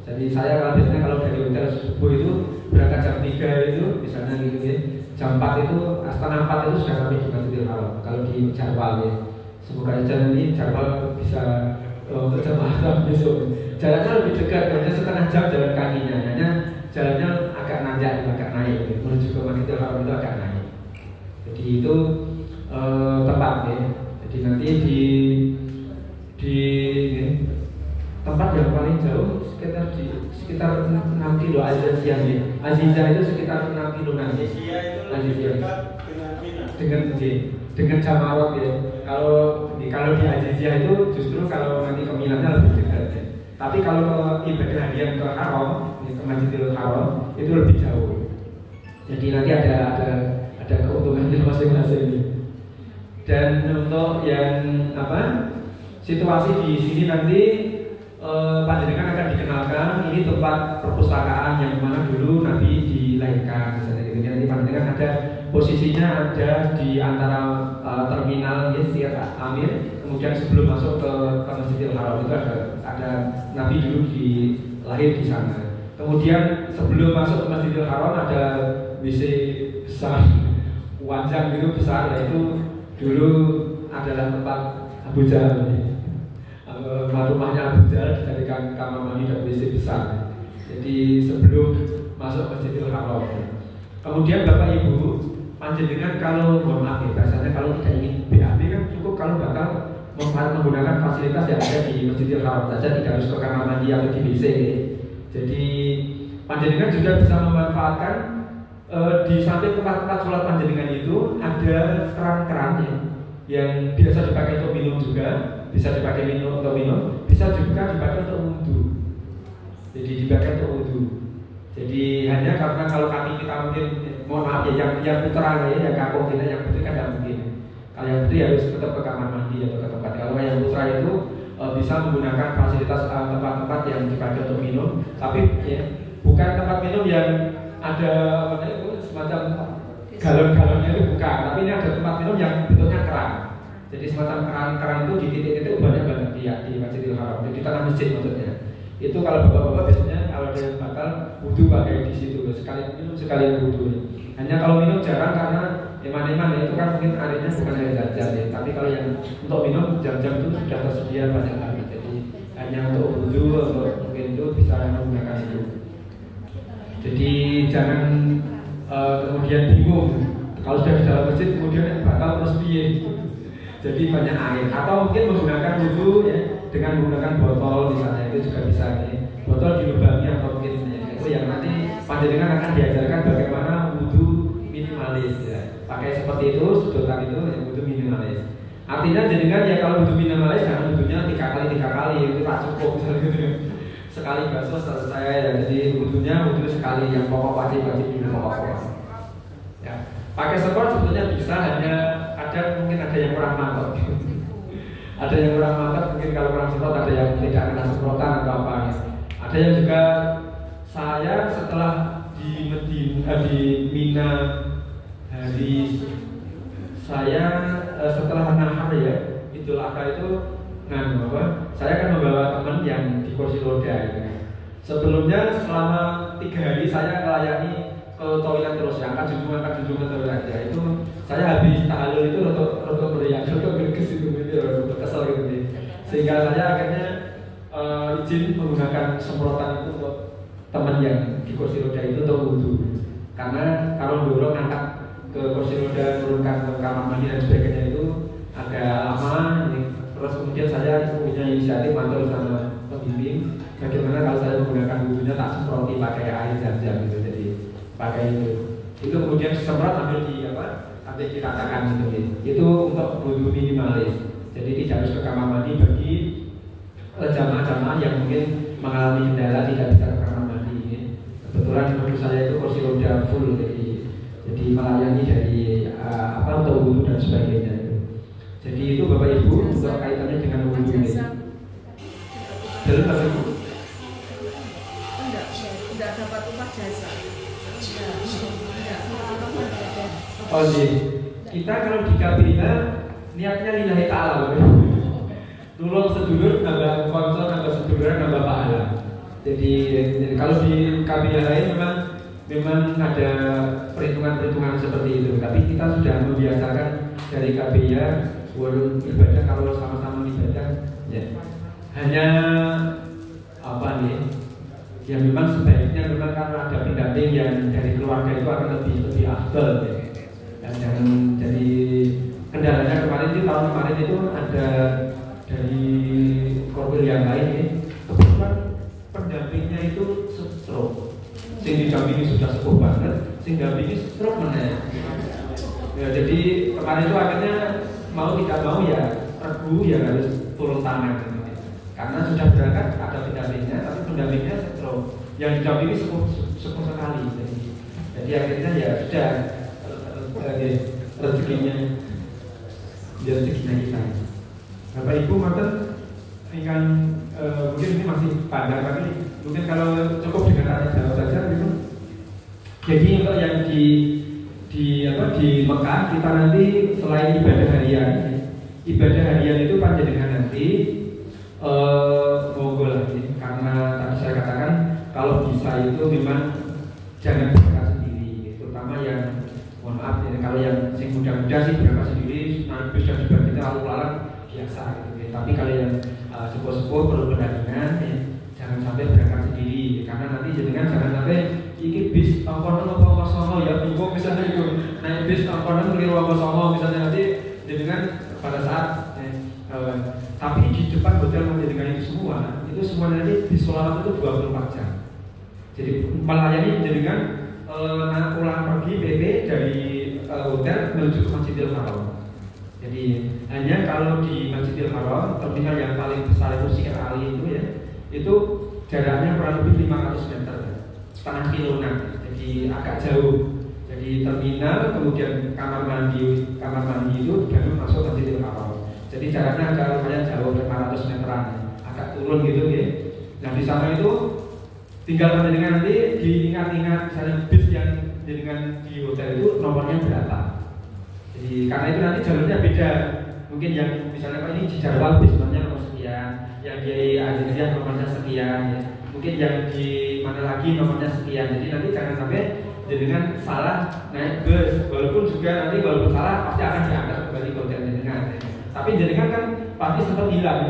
Jadi saya biasanya kalau dari hotel subuh itu berangkat jam 3 itu misalnya gitu ya, jam 4 itu setengah 4 itu sudah sampai di Masjidil Haram kalau di Jarwal ya. Semoga aja nanti Jarwal bisa berjamaah besok. Jalannya lebih dekat, hanya setengah jam jalan kakinya, hanya jalannya agak nanjak, agak naik ya. Menuju ke Masjidil Haram itu agak naik. Jadi itu tempat ya. Jadi nanti di tempat yang paling jauh sekitar 6 kilo Azizah ya. Azizah itu sekitar 6 kilo nanti. Azizah dengan Jamarot ya. Kalau di Azizah itu justru kalau nanti ke Milannya lebih dekat ya. Tapi kalau ke ibadah harian ke Haram, ke Masjidil Haram itu lebih jauh. Jadi nanti ada keuntungannya masing-masing. Dan untuk yang situasi di sini nanti panjenengan akan dikenalkan ini tempat perpustakaan yang mana dulu Nabi dilahirkan misalnya gitu. Jadi panjenengan ada posisinya ada di antara terminal Yesir Amir, kemudian sebelum masuk ke Masjidil Haram itu ada Nabi dulu lahir di sana. Kemudian sebelum masuk ke Masjidil Haram ada WC besar, panjang gitu besar, yaitu dulu adalah tempat Abu Jahal. Rumahnya Abu Jahal dijadikan kamar mandi dan WC besar. Jadi sebelum masuk Masjidil Haram. Kemudian Bapak Ibu, panjenengan kalau mohon maaf ya, biasanya kalau tidak ingin BAB kan cukup kalau bakal menggunakan fasilitas yang ada di Masjidil Haram saja, tidak harus ke kamar mandi atau di WC. Jadi panjenengan juga bisa memanfaatkan di samping tempat-tempat sholat panjenengan itu ada keran-keran yang biasa dipakai untuk minum juga, bisa dipakai untuk minum, bisa juga dipakai untuk wudhu. Jadi dipakai untuk wudhu. Jadi hanya karena kalau kaki kita mungkin, mohon maaf ya, yang putra ya, yang kaku kita, yang putri kan tidak mungkin. Kalau yang putri harus tetap ke kamar mandi atau ke tempat. Kalau yang putra itu bisa menggunakan fasilitas tempat-tempat yang dipakai untuk minum, tapi ya, bukan tempat minum yang ada semacam galon-galonnya itu bukan, tapi ini ada tempat minum yang bentuknya keran. Jadi semacam keran-keran itu di titik-titik banyak banget di Masjidil Haram, di tanah masjid maksudnya. Itu kalau bapak-bapak biasanya kalau ada yang batal wudhu pakai di situ, sekalian minum sekalian wudhu. hanya kalau minum jarang karena eman-eman ya, itu kan mungkin airnya bukan air zam-zam ya. Tapi kalau yang untuk minum zam-zam itu sudah tersedia banyak banget. Jadi hanya untuk wudhu, untuk mungkin itu bisa menggunakan itu. Jadi jangan kemudian bingung kalau sudah di dalam masjid kemudian bakal terus piye. Jadi banyak air atau mungkin menggunakan wudhu ya dengan menggunakan botol misalnya, itu juga bisa nih. Botol dilubangi atau mungkin itu yang nanti panjenengan akan diajarkan bagaimana wudhu minimalis ya. Pakai seperti itu, sedotan itu yang wudhu minimalis. Artinya jenengan ya kalau wudhu minimalis jangan wudhunya 3 kali itu tak cukup misalnya gitu. Sekali basuh selesai ya. Jadi wudhunya wudhu sekali yang pokok wajib dulu pokok. Ya. Pakai semprot sebetulnya bisa, hanya mungkin ada yang kurang mantap. Ada yang kurang mantap mungkin kalau kurang semprot, ada yang tidak kena semprotan atau apa. Ada yang juga saya setelah di Mina hari saya setelah nahar ya Idul Adha itu saya akan membawa teman yang di kursi roda gitu. Sebelumnya selama 3 hari saya melayani ke toilet terus ya, angkat junjungan ke toilet ya. Itu saya habis tahalul itu rotok meriang, rotok gerges itu rotok kesel gitu nih. Sehingga saya akhirnya izin menggunakan semprotan itu untuk teman yang di kursi roda itu untuk wudhu. Karena kalau dorong angkat ke kursi roda, turunkan ke kamar mandi dan sebagainya itu agak lama. Terus kemudian saya punya inisiatif mantul sama pembimbing bagaimana kalau saya menggunakan wudhunya tak semproti pakai air zam-zam gitu. Jadi pakai itu kemudian semprot sambil diratakan gitu. Itu untuk wudhu minimalis. Jadi tidak harus ke kamar mandi bagi jamaah-jamaah yang mungkin mengalami kendala tidak bisa ke kamar mandi ini. Kebetulan menurut saya itu kursi roda full, jadi melayani dari untuk wudhu dan sebagainya. Jadi itu Bapak Ibu untuk kaitannya dengan wudhu ini. Dalam tersebut enggak dapat upah jasa. Oh iya, kita kalau di KPH niatnya lillahi ta'ala. Nolong sedulur, nambah sponsor, nambah sedulur, nambah pahala. Jadi kalau di KPH lain memang ada perhitungan seperti itu. Tapi kita sudah membiasakan dari KPH walaupun ibadah kalau sama-sama ibadah ya. Hanya apa nih? Ya memang sebaiknya memang kalau ada pendamping yang dari keluarga itu akan lebih afdal ya. Dan jangan jadi kendalanya tahun kemarin itu ada dari korwil yang lain ya. Kebetulan pendampingnya itu stroke. Sing didampingi sudah sepuh banget, sing didampingi stroke mana. Ya, jadi kemarin itu akhirnya mau tidak mau ya regu ya harus turun tangan gitu. Karena sudah berangkat ada pendampingnya, tapi pendampingnya stroke. Yang didampingi sepuh sekali. Jadi akhirnya ya sudah rezekinya kita. Bapak Ibu mantan ingin mungkin ini masih panjang tapi mungkin kalau cukup dengan tanya jawab saja gitu. Jadi untuk yang di Mekah kita nanti selain ibadah harian itu panjenengan nanti monggo lagi karena tadi saya katakan kalau bisa itu memang jangan berangkat sendiri, terutama yang mohon maaf ya, kalau yang sing muda-muda sih berangkat sendiri, naik bis dan juga kita lalu-lalang biasa gitu ya. Tapi kalau yang sepuh-sepuh perlu pendampingan ya, jangan sampai berangkat sendiri karena nanti jenengan jangan sampai iki bis tongkonan apa songo ya bingung misalnya itu naik bis tongkonan keliru apa songo misalnya nanti jenengan pada saat tapi di depan hotel menjadikan itu semua nanti di sholat itu 24 jam. Jadi melayani menjadikan pulang pergi PP dari hotel menuju ke Masjidil Haram. Jadi hanya kalau di Masjidil Haram terminal yang paling besar itu Syiar Ali itu ya, itu jaraknya kurang lebih 500 meter, setengah kilometer. Jadi agak jauh. Jadi terminal kemudian kamar mandi itu baru masuk Masjidil Haram. Jadi jaraknya agak lumayan jauh 500 meteran, agak turun gitu ya. Nah di sana itu tinggal dengan nanti diingat-ingat misalnya bis yang dengan di hotel itu nomornya berapa. Jadi karena itu nanti jalurnya beda. Mungkin yang misalnya Pak ini di Jawa bis nomornya nomor sekian, yang di Aziziah nomornya sekian ya. Mungkin yang di mana lagi nomornya sekian. Jadi nanti jangan sampai jenengan salah naik bus, walaupun salah pasti akan diangkat kembali ke hotel jenengan. Tapi jenengan kan pasti sempat hilang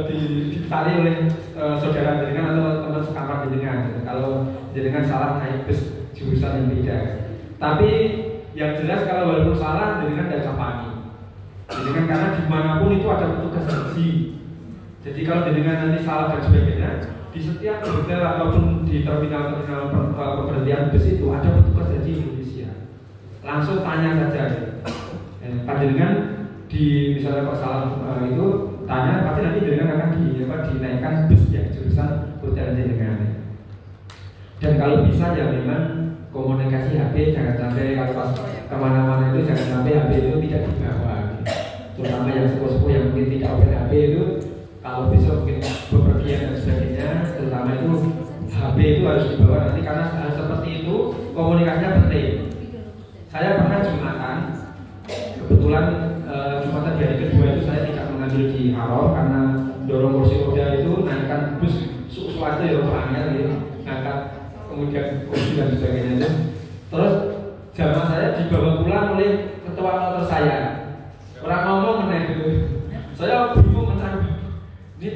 dicari oleh saudara jenengan atau teman sekamar jenengan. Kalau jenengan salah naik bus jurusan yang beda. Tapi yang jelas kalau walaupun salah jenengan tidak usah panik. Jenengan karena dimanapun itu ada petugas haji. Jadi kalau jenengan nanti salah dan sebagainya, di setiap hotel ataupun di terminal pemberhentian bus itu ada petugas haji Indonesia. Langsung tanya saja. Jenengan di misalnya kalau salah itu tanya, pasti nanti jenengan akan dinaikkan bus yang jurusan hotel jenengan. Dan kalau bisa ya memang komunikasi HP jangan sampai kalau pas kemana-mana itu jangan sampai HP itu tidak dibawa. Terutama yang sepuh-sepuh yang mungkin tidak open HP itu, kalau besok mungkin bepergian dan sebagainya, terutama itu HP itu harus dibawa nanti karena hal seperti itu komunikasinya penting. Saya pernah Jumatan, kebetulan Jumatan di hari kedua itu saya tidak mengambil di Haram karena dorong kursi roda itu naikkan bus suatu ya angel gitu, ngangkat kemudian kursi dan sebagainya. Terus jamaah saya dibawa pulang oleh ketua kloter saya. Orang ngomong meneh gitu. Saya bingung mencari. Ini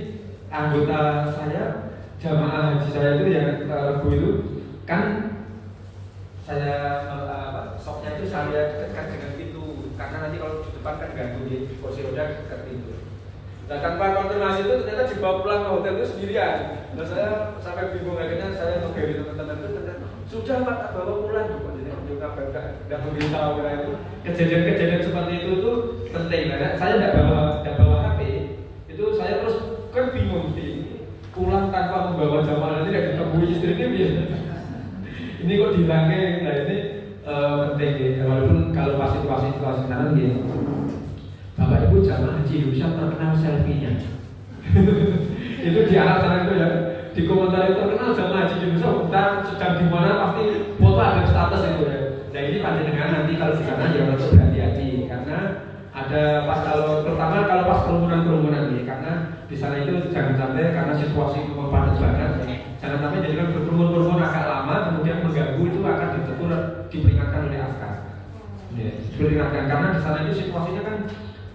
anggota saya, jamaah haji saya itu yang Rebo itu kan saya soknya itu saya dekatkan dengan pintu karena nanti kalau di depan kan ganggu di kursi roda dekat pintu. Nah tanpa konfirmasi itu ternyata dibawa pulang ke hotel itu sendirian. Nah saya sampai bingung akhirnya saya ngegeri teman-teman itu ternyata sudah Pak tak bawa pulang juga. Jadi juga tidak memberitahu karena itu kejadian-kejadian seperti itu tuh penting. Karena saya tidak bawa HP itu saya terus kan bingung sih pulang tanpa membawa jamaah nanti tidak ditemui istrinya biasa. Ini kok dihilangnya, nah ini penting ya. Walaupun kalau pas situasi sekarang gitu, Bapak Ibu jamaah haji Indonesia terkenal selfie-nya. Itu di arah sana itu ya, di komentar itu terkenal jamaah haji Indonesia, dan sedang di mana pasti foto ada status itu ya. Nah ini panjenengan nanti kalau di sana ya harus berhati-hati karena ada pas terutama kalau pas kerumunan nih, karena di sana itu jangan sampai karena situasi padat banget. Jangan sampai jadikan berkerumun agak lama kemudian mengganggu itu akan ditegur diperingatkan oleh askar. Ya, diperingatkan karena di sana itu situasinya kan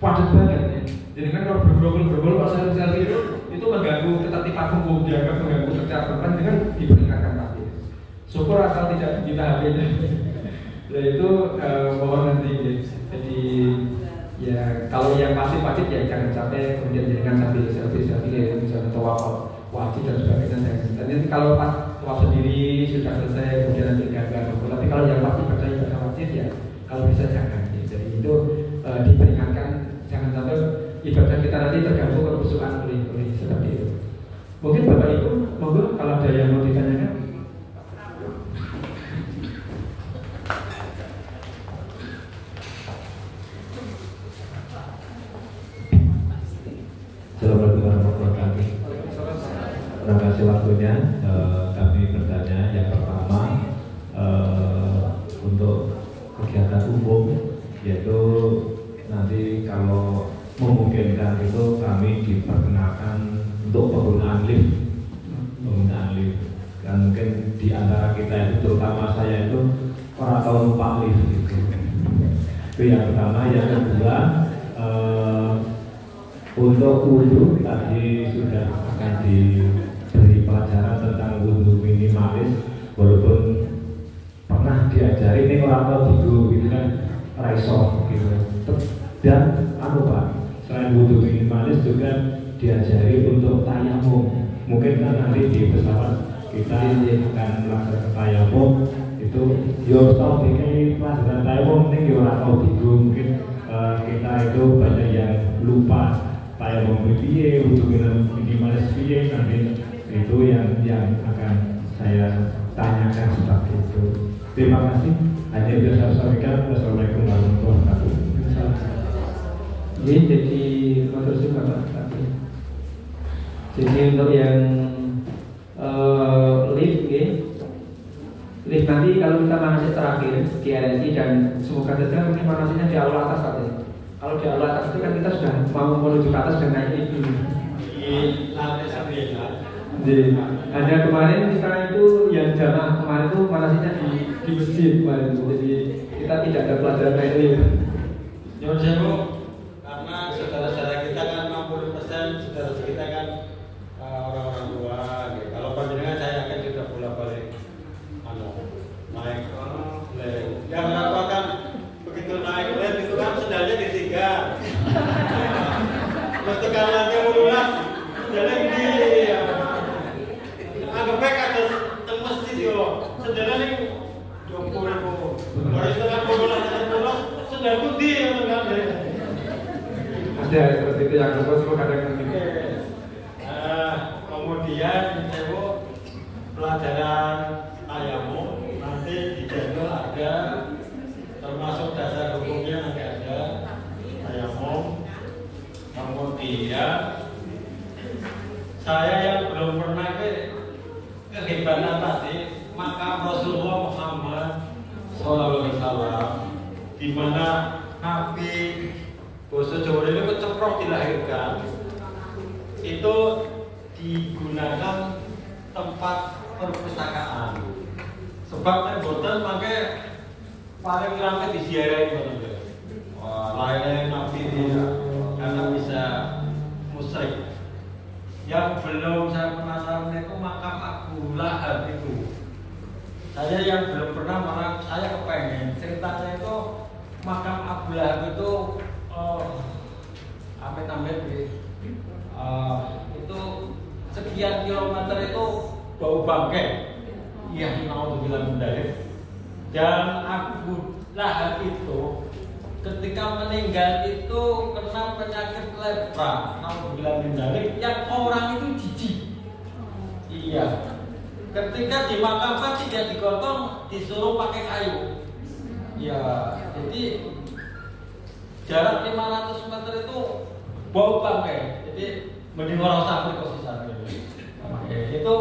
padat banget ya. Jadi kan kalau bergerombol pas selfie itu mengganggu ketertiban umum, dianggap mengganggu ketertiban dengan diperingatkan pasti. Syukur asal tidak kita HP-nya. Nah itu mohon nanti. Jadi ya kalau yang wajib ya jangan sampai kemudian jadikan sambil selfie kayak misalnya tawaf wajib dan sebagainya. Dan nanti kalau pas tawaf sendiri sudah selesai kemudian nanti gambar. Tapi kalau yang wajib wajib ya kalau bisa jangan. Jadi itu diperingatkan jangan sampai ibadah kita nanti terganggu kerusuhan oleh seperti itu. Mungkin Bapak Ibu monggo kalau ada yang mau ditanyakan. Assalamualaikum warahmatullahi wabarakatuh. Terima kasih waktunya. Kami bertanya yang pertama untuk kegiatan umum, yaitu nanti kalau memungkinkan itu kami diperkenalkan untuk penggunaan lift. Dan mungkin di antara kita itu terutama saya itu orang tahu numpak lift gitu. Itu yang pertama. Yang kedua, untuk wudhu tadi sudah akan diberi pelajaran tentang wudhu minimalis, walaupun pernah diajari ini orang tahu wudhu gitu kan raiso gitu. Dan Pak, selain wudhu minimalis juga diajari untuk tayamum. Mungkin kan nanti di pesawat kita akan melaksanakan tayamum itu yo tahu ini pelajaran tayamum ini orang tahu bingung mungkin kita itu banyak yang lupa tayamum piye, wudhu minimalis piye, nanti itu yang akan saya tanyakan seperti itu. Terima kasih. Hanya itu saya sampaikan. Wassalamualaikum warahmatullahi wabarakatuh. Ini jadi maksudnya Bapak. Jadi untuk yang lift, lift nanti kalau kita manasik terakhir di RSI dan semoga saja mungkin manasiknya di aula atas saja. Kalau di aula atas itu kan kita sudah mau menuju ke atas dan naik itu. Di lantai samping. Hanya kemarin kita itu yang jamaah kemarin itu manasiknya di di masjid. Jadi kita tidak ada pelajaran lain. Nyuwun sewu, karena saudara-saudara kita kan 60% saudara kita kan orang-orang tua. Gitu. Kalau panjenengan saya akan sudah bolak-balik naik lift. Yang kenapa kan begitu naik lift itu kan sendalnya ditinggal. Mesti kalian yang melulas sendalnya di anggap baik ada temes itu sendalnya ini jompo itu. Kalau setengah bolos sendalku di yang kan. Ada seperti itu yang terus kadang-kadang. Kemudian sewu pelajaran tayamum nanti di channel ada, termasuk dasar hukumnya nanti ada tayamum. Kemudian saya yang belum pernah kehebatan tadi makam Rasulullah Muhammad SAW, di mana Nabi Basa Jawa ini keceprok dilahirkan, itu digunakan tempat perpustakaan. Sebab boten pakai paling ramai diziarahi teman-teman. Wah, lain Nabi dia karena bisa musyrik. Yang belum saya penasaran itu makam Abu Lahab itu. Saya yang belum pernah, malah saya kepengen ceritanya itu makam Abu Lahab itu amit-amit itu sekian kilometer itu bau bangkai. Iya, mau bilang mendalif. Dan Abu Lahab itu ketika meninggal itu kena penyakit lepra, mau bilang mendalif, yang orang itu jijik. Iya. Ketika dimakamkan tidak digotong, disuruh pakai kayu. Ya, jadi jarak 500 meter itu bau bangkai. Jadi mending orang sampai ke sisa itu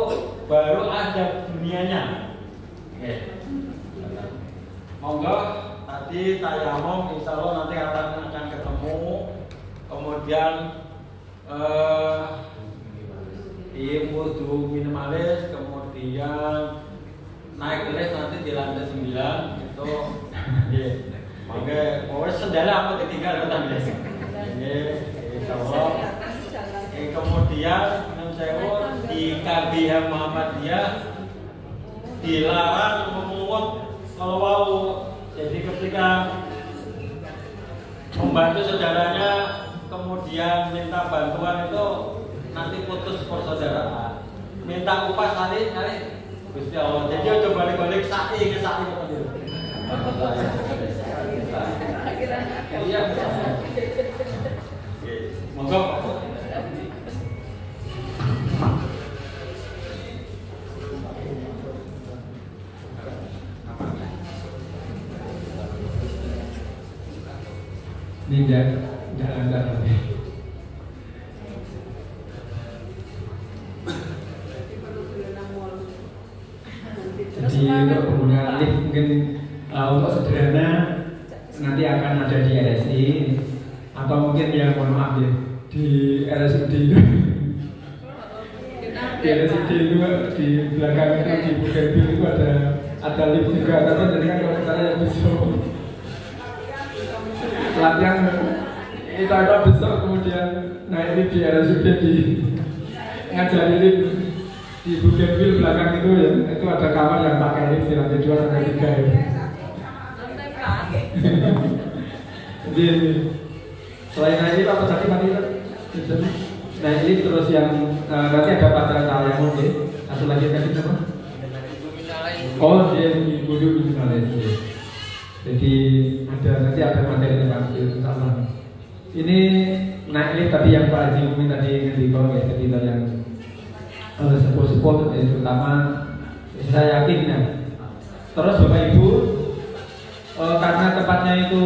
baru ada dunianya. Oke. Monggo tadi tayamum insya Allah nanti akan ketemu. Kemudian wudu minimalis, kemudian naik lift nanti di lantai 9 itu. Mangga pokoknya sendalnya apa ditinggal kan guys. Ini insya Allah. Kemudian di KBH Muhammadiyah dilarang memungut kalau mau. Jadi ketika membantu saudaranya kemudian minta bantuan itu nanti putus persaudaraan. Minta upah salih Gusti Allah. Jadi udah balik-balik sakti ke sakti kemudian. Iya. Monggo. Ini jangan ada. Jadi untuk penggunaan lift mungkin untuk sederhana nanti akan ada di RSI atau mungkin ya mohon maaf ya di RSUD itu. Di RSUD itu di belakang itu di Bukebil itu ada lift juga. Tapi jadi kan kalau misalnya yang besok latihan kita akan besok kemudian naik lift di RSUD di ngajari lift di Bukebil belakang itu ya, itu ada kamar yang pakai lift di lantai 2 sampai 3 ya. Jadi selain naik lift apa tadi naik lift terus yang nanti ada pelajaran tayamum ya. Satu lagi tadi apa? Oh dia wudu minimalis. Jadi nanti ada materi tentang sama. Ini naik lift tadi yang Pak Haji Mumin tadi ngendiko ya, cerita yang sepuh-sepuh terutama saya yakin ya. Terus Bapak Ibu karena tempatnya itu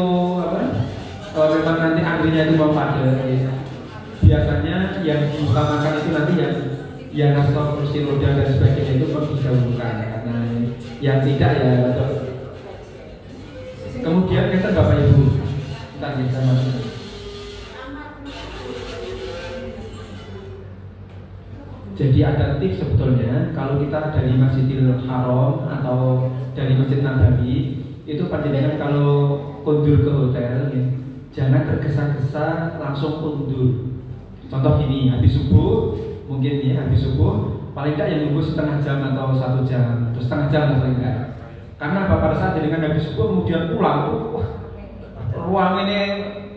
memang nanti antrinya itu mau padat ya. Biasanya yang diutamakan itu nanti yang asal kursi roda dan sebagainya itu didahulukan karena yang tidak ya betul. Kemudian kita Bapak Ibu kita bisa masuk. Jadi ada tips sebetulnya kalau kita dari Masjidil Haram atau dari Masjid Nabawi itu panjenengan kalau kundur ke hotel ya, jangan tergesa-gesa langsung kundur. Contoh ini habis subuh mungkin ya habis subuh paling tidak yang nunggu setengah jam atau 1 jam atau setengah jam atau paling tidak. Karena pada saat jenengan habis subuh kemudian pulang, ruang ini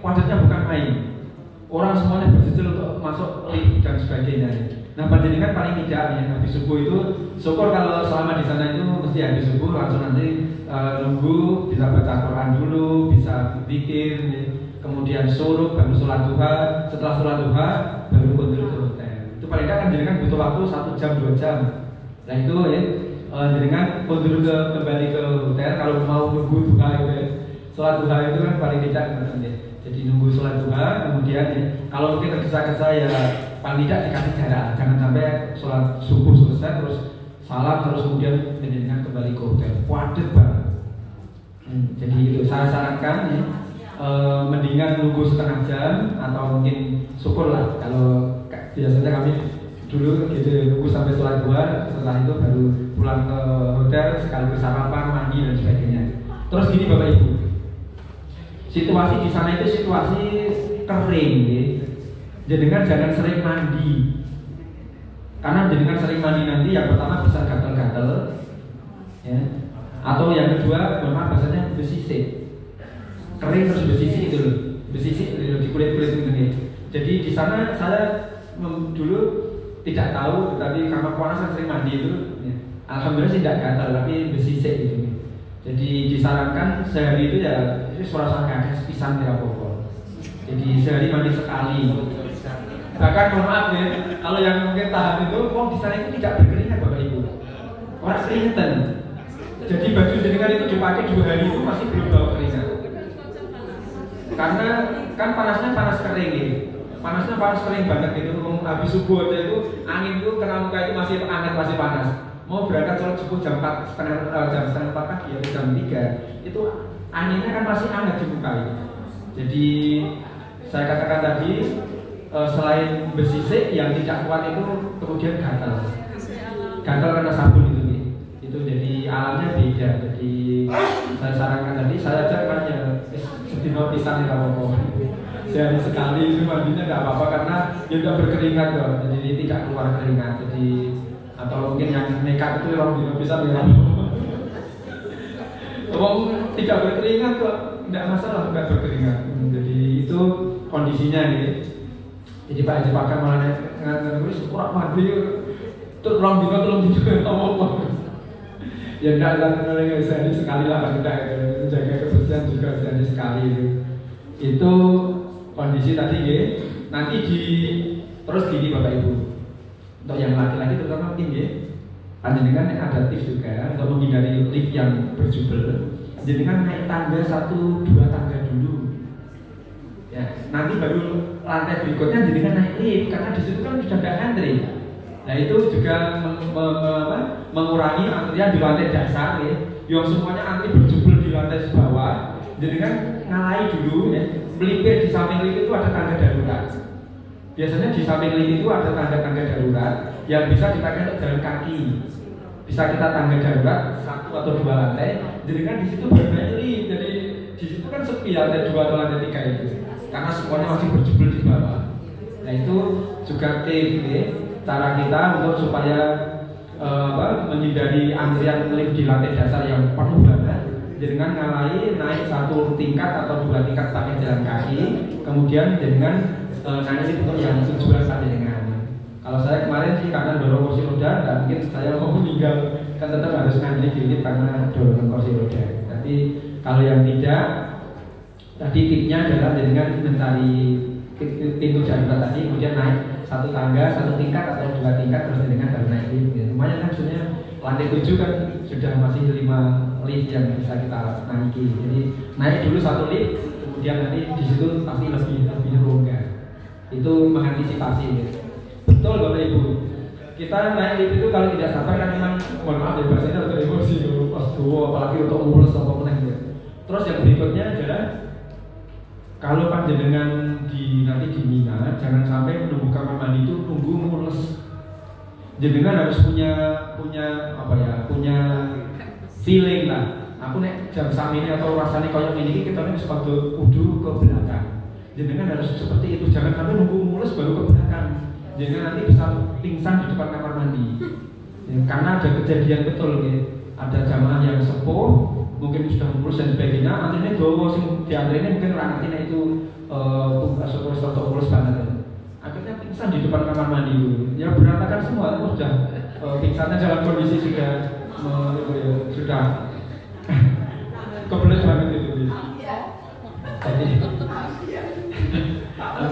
padatnya bukan main. Orang semuanya berjejel untuk masuk lift dan sebagainya. Nah, panjenengan paling tidak ya habis subuh itu syukur kalau selama di sana itu mesti habis subuh langsung nanti nunggu bisa baca Quran dulu, bisa zikir, ya. Kemudian suruh baru sholat duha, setelah sholat duha baru kundur ke hotel. Itu paling tidak kan jenengan butuh waktu 1 jam 2 jam. Nah itu ya jenengan kundur kembali ke hotel kalau mau nunggu duha itu ya. Sholat duha itu kan paling tidak ya. Jadi nunggu sholat duha kemudian ya, kalau mungkin tergesa-gesa ya paling tidak dikasih jarak, jangan sampai sholat subuh selesai terus salam terus kemudian menjenengan kembali ke hotel, padat banget. Jadi itu saya sarankan ya, mendingan nunggu setengah jam atau mungkin syukur lah kalau biasanya kami dulu gitu nunggu sampai sholat duha, setelah itu baru pulang ke hotel sekaligus sarapan, mandi dan sebagainya. Terus gini Bapak Ibu, situasi di sana itu situasi kering ya. Jenengan jangan sering mandi. Karena jenengan sering mandi nanti yang pertama bisa gatal-gatal ya. Atau yang kedua, memang bahasanya besisik. Kering terus besisik itu loh. Besisik di kulit-kulit itu nih. Jadi di sana saya dulu tidak tahu, tapi karena panas saya sering mandi itu ya. Alhamdulillah sih tidak gatal, tapi besisik gitu. Jadi disarankan sehari itu ya suara kakek pisang tidak apa-apa. Jadi sehari mandi sekali. Bahkan mohon maaf ya, kalau yang mungkin tahan itu, di sana itu tidak berkeringat Bapak Ibu. Orang keringetan. Jadi baju jenengan itu dipakai 2 hari itu masih belum bau keringat. Karena kan panasnya panas kering gitu. Panasnya panas kering banget gitu. Habis subuh aja itu angin itu kena muka itu masih hangat, masih panas. Mau berangkat sholat subuh jam 4, jam setengah 4 pagi atau jam 3 itu anginnya kan masih hangat di muka itu. Jadi saya katakan tadi selain besisik yang tidak kuat itu kemudian gatal karena sabun itu jadi alamnya beda. Jadi saya sarankan tadi saya aja kan ya sedino pisan tidak apa-apa, sehari sekali itu mandinya tidak apa-apa karena ya udah berkeringat kok, jadi tidak keluar keringat. Jadi atau mungkin yang nekat itu orang dino pisan ya orang tidak berkeringat kok tidak masalah, tidak berkeringat. Jadi itu kondisinya nih. Jadi Pak Haji Pakar malah ngantar kurang mandi terus orang dino tolong dijual apa-apa. Ya enggak lah, sehari sekali lah Pak, enggak jaga kebersihan juga sehari sekali itu kondisi tadi ya. Nanti terus gini Bapak Ibu, untuk yang laki-laki terutama mungkin ya, panjenengan adaptif juga untuk menghindari lift yang berjubel. Jenengan naik tangga 1-2 tangga dulu. Ya, nanti baru lantai berikutnya jenengan naik lift karena di situ kan sudah ada antri. Nah itu juga mengurangi antrian di lantai dasar ya. Yang semuanya antri berjubel di lantai bawah. Jenengan ngalahi dulu ya. Melipir di samping lift itu ada tangga darurat. Biasanya di samping lift itu ada tangga-tangga darurat yang bisa dipakai untuk jalan kaki. Bisa kita tangga darurat 1 atau 2 lantai. Jenengan di situ baru naik lift. Jadi di situ kan sepi lantai 2 atau lantai 3 itu. Karena semuanya masih berjubel di bawah. Nah itu juga tips ya, cara kita untuk supaya menghindari antrian lift di lantai dasar yang penuh banget. Dengan ngalahi naik 1 tingkat atau 2 tingkat pakai jalan kaki, kemudian dengan naik untuk yang tujuan saja dengan. Kalau saya kemarin sih karena dorong kursi roda, dan mungkin saya mau meninggal kan tetap harus ngantri di lift karena dorongan kursi roda. Tapi kalau yang tidak, tadi tipnya adalah dengan mencari pintu darurat tadi, kemudian naik 1 tangga, 1 tingkat atau 2 tingkat terus dengan baru naik lift. Ya, lumayan kan sebenarnya lantai 7 kan sudah masih 5 lift yang bisa kita naiki. Jadi naik dulu 1 lift, kemudian nanti di situ pasti lebih rongga. Itu mengantisipasi ya. Betul Bapak Ibu. Kita naik lift itu kalau tidak sabar kan memang mohon maaf ya bahasanya untuk emosi pas dua, apalagi untuk mulus apa meneh ya. Terus yang berikutnya adalah kalau panjenengan nanti di Mina, jangan sampai menunggu kamar mandi itu nunggu mules. Jenengan harus punya feeling lah. Aku nek jam ini atau rasanya kayak ini kita nih sepatu kudu ke belakang. Jangan harus seperti itu, jangan sampai nunggu mulus baru ke belakang. Jangan nanti bisa pingsan di depan kamar mandi. Ya, karena ada kejadian betul ya. Ada jamaah yang sepuh, mungkin sudah mulus dan sebagainya. Nantinya dowo sing diantrinya mungkin orang nantinya itu tugas atau mulus banget. Akhirnya pingsan di depan kamar mandi itu. Ya berantakan semua, itu sudah pingsannya dalam kondisi sudah kebelet banget itu. Jadi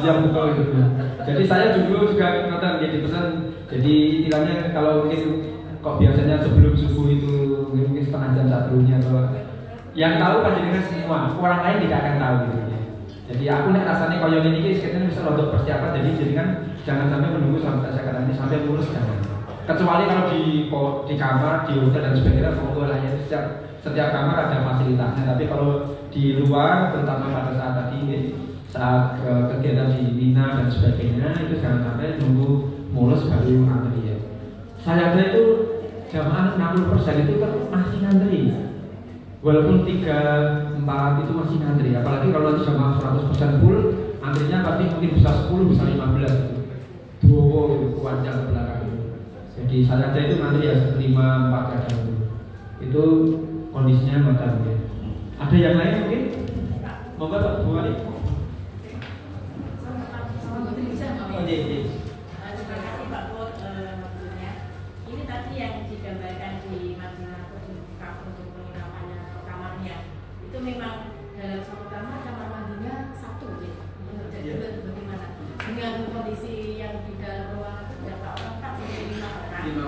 yang betul gitu. Jadi saya dulu juga nonton jadi pesan. Jadi istilahnya kalau mungkin kok biasanya sebelum subuh itu mungkin setengah jam sebelumnya atau yang tahu panjenengan semua, orang lain tidak akan tahu gitu. Jadi aku nek rasanya koyo ini sekitar bisa untuk persiapan. Jadi kan jangan sampai menunggu sampai saya katakan ini sampai lulus jangan. Kecuali kalau di kamar, di hotel dan sebagainya, monggo lah ya setiap kamar ada fasilitasnya. Tapi kalau di luar, terutama pada saat tadi saat kegiatan di Mina dan sebagainya, itu jangan sampai nunggu mulus baru ngantri ya. Saya aja itu jamaah 60% itu kan masih ngantri. Walaupun 3-4 itu masih ngantri. Apalagi kalau nanti jamaah 100% full, antrinya pasti mungkin bisa 10, bisa 15 gitu. Dua gitu, panjang ke belakang. Jadi saya aja itu nanti ya 5-4 kadang itu kondisinya macam ya. Ada yang lain mungkin? Monggo Pak Bu Ali. Terima kasih Pak Bud waktunya. Ini tadi yang digambarkan di Madinah untuk penginapannya kamarnya itu memang dalam satu kamar mandinya satu ya. Jadi bagaimana dengan kondisi yang di dalam ruangan itu berapa orang tak sampai 5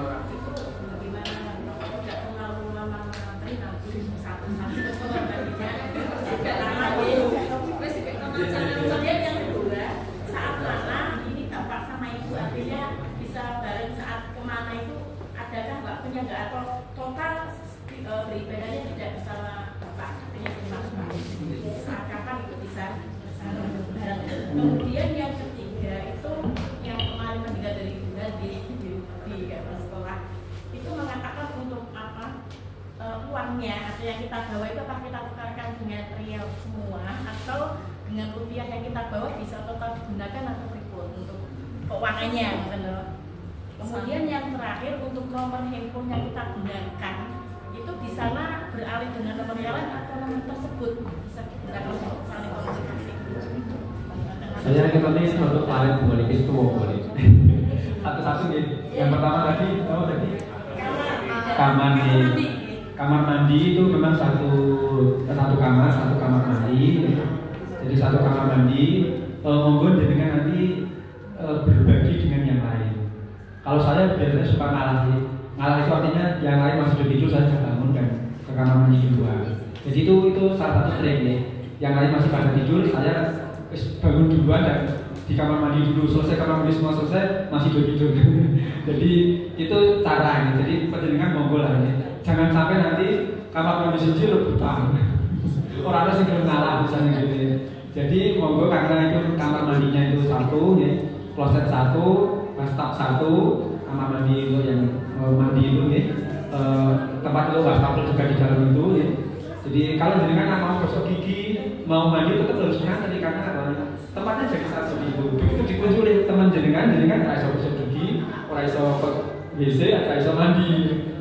orang itu bagaimana kalau tidak terlalu lama mengantri nanti satu-satu kamar mandinya tidak lama ya. Kemudian yang kedua saat mana ini bapak sama ibu artinya bisa bareng saat kemana itu adakah nggak punya nggak atau total beribadahnya tidak bersama bapak artinya bersama saat kapan itu bisa bareng. Kemudian yang ketiga itu yang kemarin meninggal dari bulan di sekolah itu mengatakan untuk apa uangnya atau yang kita bawa itu apakah kita tukarkan dengan rial semua atau dengan rupiah yang kita bawa bisa total digunakan atau pripun untuk keuangannya benar. Kemudian yang terakhir untuk nomor handphone yang kita gunakan itu di sana beralih dengan nomor yang lain atau nomor tersebut bisa digunakan untuk saling komunikasi. Saya ketemu untuk paling boleh itu boleh. Satu-satu nih. Yang pertama tadi kamar mandi itu memang satu kamar mandi. Jadi satu kamar mandi monggo dengan nanti berbagi dengan yang lain. Kalau saya biasanya suka ngalah itu artinya yang lain masih tidur saya bangun dan ke kamar mandi duluan. Jadi itu salah satu trik ya. Yang lain masih pada tidur saya bangun duluan dan di kamar mandi dulu, selesai kamar mandi semua selesai masih tidur. Jadi itu caranya. Jadi penjenengan monggo lah ya. Jangan sampai nanti kamar mandi siji rebutan. Orang ada sing ngalah misalnya gitu ya. Jadi monggo karena itu kamar mandinya itu satu ya, kloset satu, bathtub satu, kamar mandi itu yang mandi itu ya. Tempat itu wastafel juga di dalam itu ya. Jadi kalau jenengan mau gosok gigi, mau mandi tetap harus ngantri karena apa? Tempatnya jadi satu itu. Begitu dikunjungi teman jenengan nggak bisa gosok gigi, orang bisa WC, nggak bisa mandi.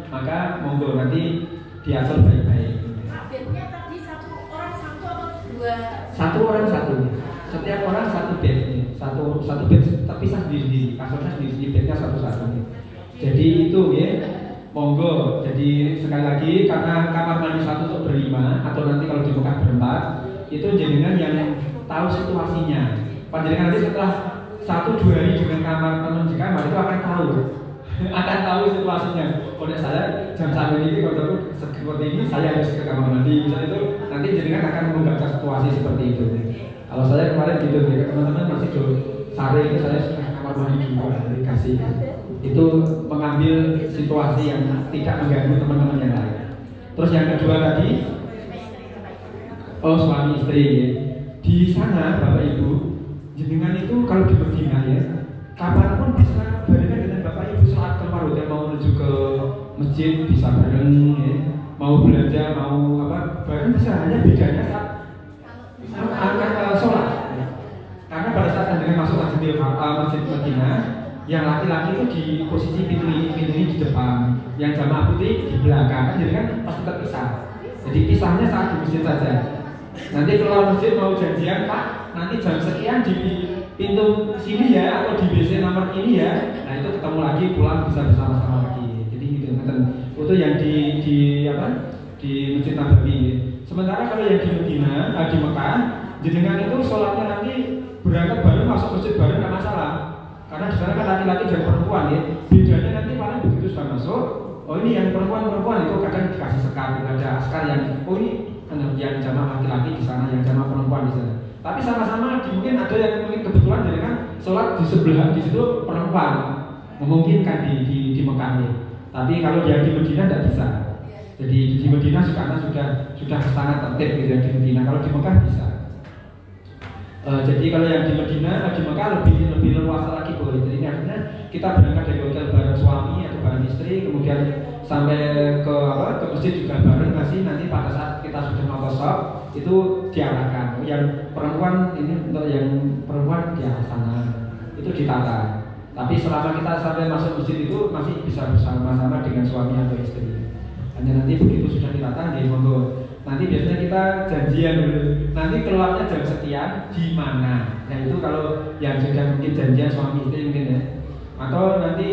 Maka monggo nanti diatur baik-baik. Bednya tadi satu orang satu atau dua? Satu orang satu. Setiap orang satu bed nih. Satu bed terpisah sendiri. Kasurnya sendiri, bednya satu-satu nih. Jadi itu ya. Monggo, jadi sekali lagi karena kamar mandi satu untuk berlima atau nanti kalau dibuka berempat itu jenengan yang tahu situasinya. Panjenengan nanti setelah 1-2 hari dengan kamar teman di kamar itu akan tahu situasinya. Oleh saya jam sampai ini kalau seperti ini saya harus ke kamar mandi misalnya itu nanti jenengan akan membaca situasi seperti itu. Kalau saya kemarin gitu ya teman-teman masih sore itu saya sudah kamar mandi dulu dikasih. Itu mengambil situasi yang tidak mengganggu teman-teman yang lain. Terus yang kedua tadi, suami istri ya. Di sana Bapak Ibu, jenengan itu kalau di Medina ya, kapanpun bisa barengan dengan Bapak Ibu saat keluar hotel mau menuju ke masjid bisa bareng ya. Mau mau belanja, mau apa, bahkan bisa hanya bedanya saat sholat. Karena pada saat dengan masuk Masjid Madinah, yang laki-laki itu di posisi pintu ini di depan, yang jamaah putih di belakang, jadi kan pasti terpisah. Jadi pisahnya saat di masjid saja. Nanti kalau masjid mau janjian, Pak, nanti jam sekian di pintu sini ya, atau di WC nomor ini ya. Nah itu ketemu lagi, pulang bisa bersama-sama lagi. Jadi gitu, itu yang di Masjid Nabawi. Sementara kalau yang di Madinah, di Mekah, jenengan itu sholatnya nanti berangkat bareng, masuk masjid bareng nggak masalah. Karena di sana kan laki-laki dan perempuan ya. Bedanya nanti paling begitu sudah masuk, oh ini yang perempuan itu kadang dikasih sekat, ada askar yang oh ini yang jamaah laki-laki di sana, yang jamaah perempuan di sana. Tapi sama-sama mungkin ada yang mungkin kebetulan jadi kan sholat di sebelah di situ perempuan, memungkinkan di Mekah ya. Tapi kalau yang di Madinah tidak bisa. Jadi di Madinah karena sudah sangat tertib gitu yang di Madinah. Kalau di Mekah bisa. Jadi kalau yang di Madinah, di Mekah lebih leluasa lagi boleh. Jadi artinya kita berangkat dari hotel bareng suami atau bareng istri, kemudian sampai ke masjid juga bareng masih. Nanti pada saat kita sudah mau shop itu diarahkan. Yang perempuan ini untuk yang perempuan di arah sana itu ditata. Tapi selama kita sampai masuk masjid itu masih bisa bersama-sama dengan suami atau istri. Hanya nanti begitu sudah ditata di monggo. Nanti biasanya kita janjian dulu. Nanti keluarnya jam sekian di mana? Nah itu kalau yang sudah mungkin janjian suami istri mungkin ya. Atau nanti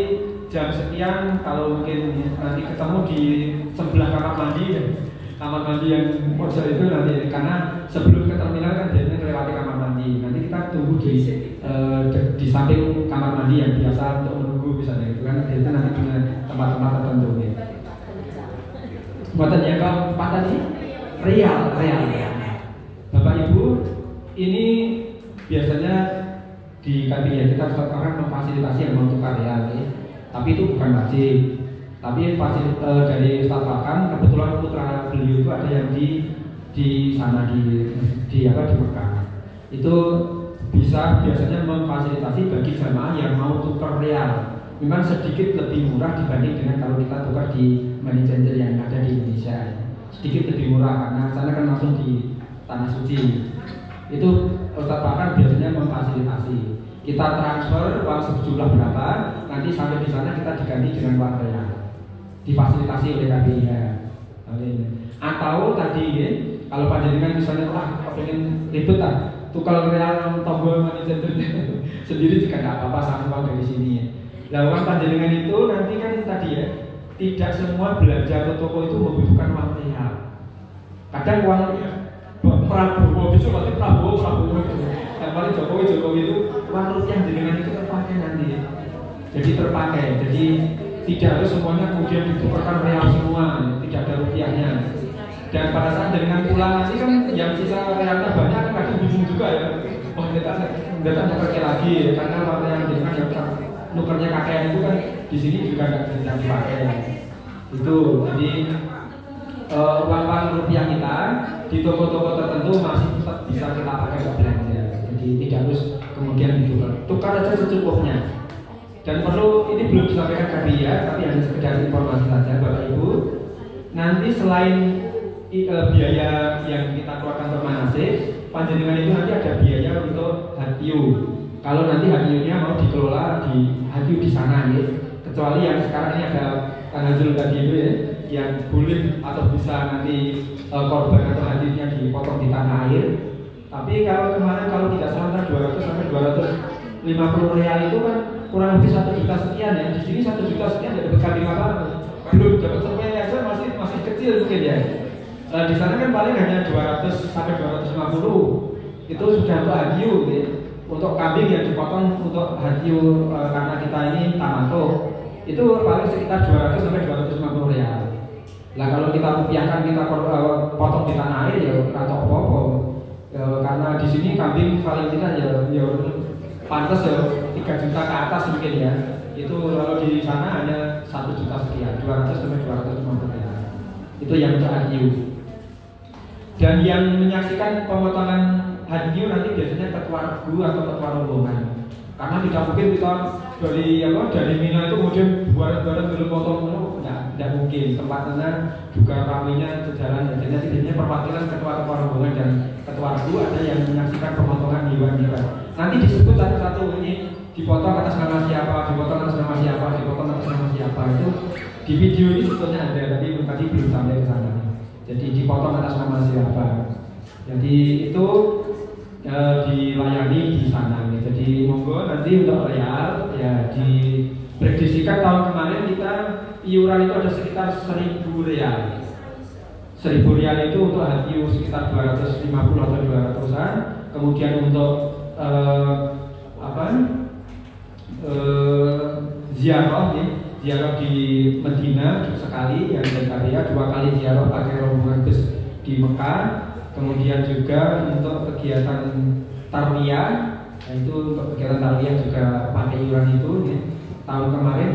jam sekian kalau mungkin nanti ketemu di sebelah kamar mandi yang pojok itu nanti karena sebelum ke terminal kan biasanya melewati kamar mandi. Nanti kita tunggu di samping kamar mandi yang biasa untuk menunggu misalnya itu kan itu nanti punya tempat-tempat tertentu ya. Buatan yang keempat tadi real. Bapak Ibu, ini biasanya di KBI kita akan memfasilitasi yang mau tukar real ya. Tapi itu bukan wajib. Tapi dari Ustaz Fakam kebetulan putra beliau itu ada yang di sana di Mekah. Itu bisa biasanya memfasilitasi bagi jamaah yang mau tukar real. Memang sedikit lebih murah dibanding dengan kalau kita tukar di money changer yang ada di Indonesia. Sedikit lebih murah karena sana kan langsung di tanah suci. Itu Ustaz Fakam biasanya memfasilitasi. Kita transfer uang sejumlah berapa, nanti sampai di sana kita diganti dengan uang real. Difasilitasi oleh KBI. Atau tadi ya, kalau panjenengan misalnya pengen ribet tukar real tombol money changer sendiri juga tidak apa-apa, sama dari sini ya. Lawan panjenengan itu nanti kan tadi ya, tidak semua belanja atau toko itu membutuhkan uang real. Kadang uang Prabowo bisa berarti Prabowo yang paling Jokowi itu uang rupiah jenengan itu terpakai nanti. Jadi terpakai. Jadi tidak harus semuanya kemudian ditukarkan real semua, tidak ada rupiahnya. Dan pada saat jenengan pulang nanti kan yang sisa realnya banyak kan kadang bingung juga ya. Oh kita pakai lagi ya, karena warna yang jenengan yang nukernya kakek itu kan di sini juga nggak bisa dipakai. Itu jadi uang rupiah kita di toko-toko tertentu masih tetap bisa kita pakai untuk belanja. Jadi tidak harus kemudian tukar aja secukupnya. Dan perlu ini belum disampaikan KBI ya, tapi hanya sekedar informasi saja Bapak Ibu. Nanti selain biaya yang kita keluarkan untuk manasik, panjenengan itu nanti ada biaya untuk hadiu. Kalau nanti hadiunya mau dikelola di hadiu di sana ya, kecuali yang sekarang ini ada tanazul tadi itu ya, yang boleh atau bisa nanti korban atau hadiunya dipotong di tanah air. Tapi kalau kemarin kalau tidak salah 200 sampai 250 real itu kan kurang lebih 1 juta sekian ya. Di sini 1 juta sekian tidak dapat kali apa, belum dapat sampai aja masih kecil mungkin ya. Di sana kan paling hanya 200 sampai 250 itu sudah untuk hadiu ya. Untuk kambing yang dipotong untuk hadiu karena kita ini tamato itu paling sekitar 200 sampai 250 real. Lah kalau kita rupiahkan kita potong di tanah air ya atau apa-apa. Karena di sini kambing paling tidak ya pantas ya 3 juta ke atas mungkin ya. Itu kalau di sana hanya 1 juta sekian, 200 sampai 250 real. Itu yang untuk hadiu. Dan yang menyaksikan pemotongan hadiu nanti biasanya ketua regu atau ketua rombongan. Karena tidak mungkin kita dari Mina itu kemudian bareng-bareng belum potong tidak mungkin. Tempatnya juga ramainya sejalan. Jadi nanti perwakilan ketua-ketua rombongan dan ketua regu ada yang menyaksikan pemotongan hewan juga. Nanti disebut satu-satu, ini dipotong atas nama siapa, dipotong atas nama siapa, dipotong atas nama siapa. Itu di video ini sebetulnya ada, tapi tadi belum sampai ke sana. Jadi dipotong atas nama siapa. Jadi itu dilayani di sana. Jadi monggo nanti untuk real ya diprediksikan tahun kemarin kita iuran itu ada sekitar 1.000 real. 1.000 real itu untuk HTU sekitar 250 atau 200-an. Kemudian untuk ziarah nih, ziarah di Medina sekali yang Zakaria, 2 kali ziarah pakai rombongan bus di Mekah. Kemudian juga untuk kegiatan tarwiyah, itu untuk kegiatan tarwiyah juga pakai iuran itu nih. Tahun kemarin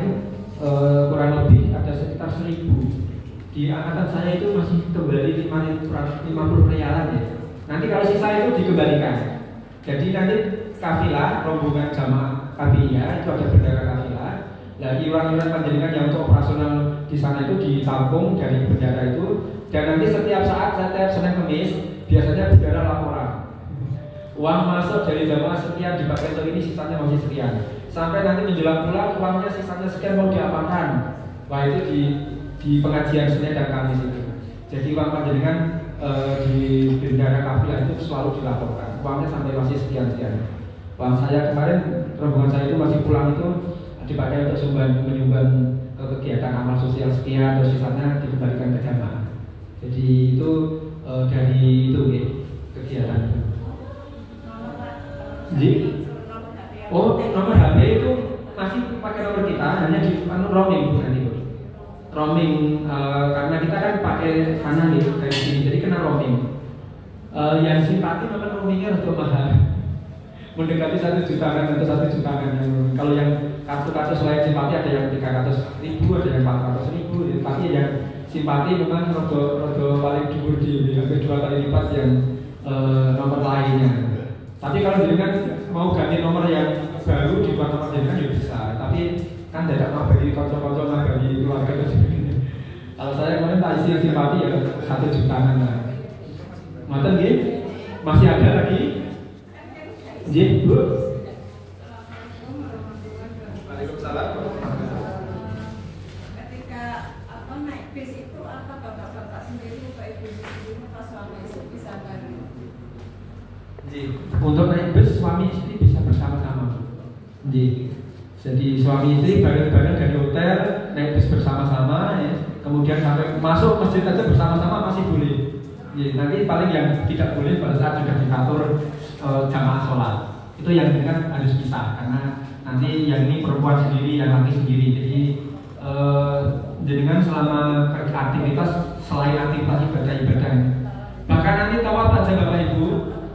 kurang lebih ada sekitar 1.000. Di angkatan saya itu masih kembali 50 realan ya. Nanti kalau sisa itu dikembalikan. Jadi nanti kafilah rombongan jamaah kafilah itu ada bendera kafilah. Nah, iuran-iuran panjenengan yang untuk operasional di sana itu ditampung dari bendera itu. Dan nanti setiap saat, setiap Senin Kemis biasanya bendera laporan. Uang masuk dari jamaah sekian dipakai untuk ini, sisanya masih sekian. Sampai nanti menjelang pulang uangnya sisanya sekian mau diapakan. Wah, itu di pengajian Senin dan Kamis itu. Jadi uang panjenengan di bendera kafilah itu selalu dilaporkan. Uangnya sampai masih sekian-sekian. Uang saya kemarin, rombongan saya itu masih pulang itu dipakai untuk menyumbang ke kegiatan amal sosial sekian, terus sisanya dikembalikan ke jamaah. Jadi itu dari itu ya, kegiatan itu. Oh, nomor HP itu masih pakai nomor kita, hanya di roaming bukan itu. Roaming karena kita kan pakai sana nih kayak sini, jadi kena roaming. Yang simpati memang roamingnya harus mahal, mendekati 1 jutaan atau 1 jutaan. Kalau yang kartu-kartu selain simpati ada yang 300.000, ada yang 400.000, tapi yang simpati memang rodo paling dhuwur di hampir 2 kali lipat yang nomor lainnya. Tapi kalau jenengan mau ganti nomor yang baru di luar nomor jenengan ya bisa. Tapi kan tidak mau bagi kocok-kocok mau bagi keluarga itu. Kalau saya kemarin tak isi yang simpati ya 1 jutaan lah. Ngoten nggih? Masih ada lagi? Nggih, Bu. Waalaikumsalam. Ketika naik bis itu apa bapak-bapak sendiri, bapak ibu sendiri, pas suami istri bisa bareng? Untuk naik bus suami istri bisa bersama-sama. Jadi suami istri bareng-bareng dari hotel naik bus bersama-sama ya. Kemudian sampai masuk masjid aja bersama-sama masih boleh. Nanti paling yang tidak boleh pada saat sudah diatur jamaah sholat itu yang dengan harus pisah, karena nanti yang ini perempuan sendiri, yang laki sendiri. Jadi jenengan selama aktivitas selain aktivitas ibadah, bahkan nanti tawaf aja Bapak Ibu.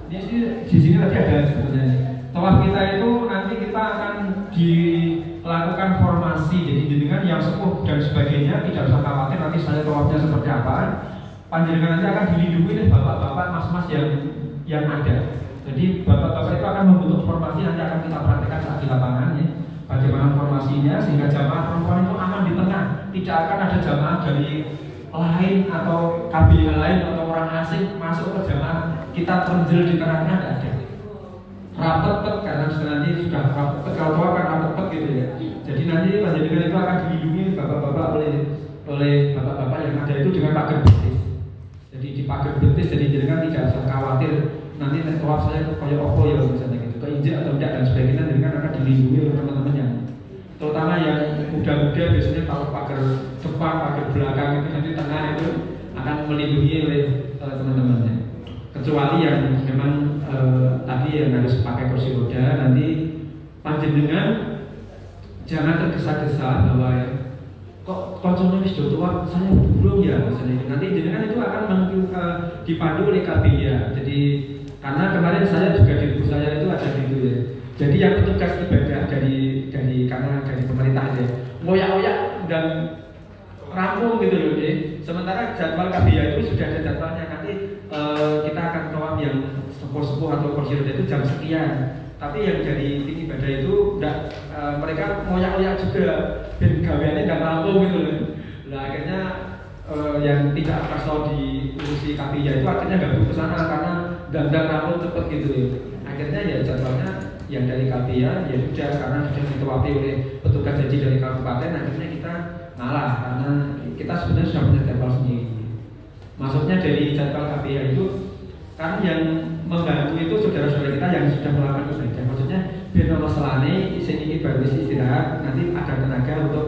Di sini tadi ada sebenarnya. Tawaf kita itu nanti kita akan dilakukan formasi. Jadi jenengan yang sepuh dan sebagainya tidak usah khawatir nanti saya tawafnya seperti apa. Panjenengan nanti akan dilindungi oleh bapak-bapak, mas-mas yang ada. Jadi bapak-bapak itu akan membentuk formasi, nanti akan kita praktekkan saat di lapangan ya. Bagaimana formasinya sehingga jamaah perempuan itu aman di tengah. Tidak akan ada jamaah dari lain atau KBH lain atau orang asing masuk ke jamaah kita terjel di tengah-tengah, tidak ada. Rapet karena nanti sudah rapet, kalau akan rapet gitu ya. Jadi nanti panjenengan itu akan dilindungi bapak-bapak oleh bapak-bapak yang ada itu dengan pagar betis. Jadi di pagar betis, jadi jenengan tidak usah khawatir nanti tawaf saya kayak opo ya misalnya gitu, keinjak atau tidak dan sebagainya, jenengan akan dilindungi oleh teman-temannya. Terutama yang muda-muda biasanya kalau pagar depan, pagar belakang itu nanti tengah itu akan melindungi oleh teman-temannya. Kecuali yang memang tadi yang harus pakai kursi roda, nanti panjenengan jangan tergesa-gesa bahwa kok konsolnya wis tua, saya belum ya misalnya. Nanti jenengan itu akan dipandu oleh KBIA. Jadi karena kemarin saya juga di bus saya itu ada gitu ya. Jadi yang petugas ibadah karena dari pemerintah ya, ngoyak-ngoyak dan rampung gitu loh ya. Sementara jadwal KBIA itu sudah ada jadwalnya, nanti kita akan tawaf yang sepuh-sepuh atau kursi roda itu jam sekian. Tapi yang dari tim ibadah itu mereka ngoyak-ngoyak juga, dan gaweannya nggak rampung gitu loh. Nah akhirnya yang tidak kasau diurusi KPI itu akhirnya gabung ke sana karena dandang rapor cepet gitu ya. Akhirnya ya jadwalnya yang dari KPI ya sudah karena sudah dituapi oleh petugas haji dari kabupaten, akhirnya kita ngalah karena kita sebenarnya sudah punya jadwal sendiri. Maksudnya dari jadwal KPI itu kan yang membantu itu saudara-saudara kita yang sudah melakukan ibadah. Maksudnya biar nomor selane ini baru istirahat, nanti ada tenaga untuk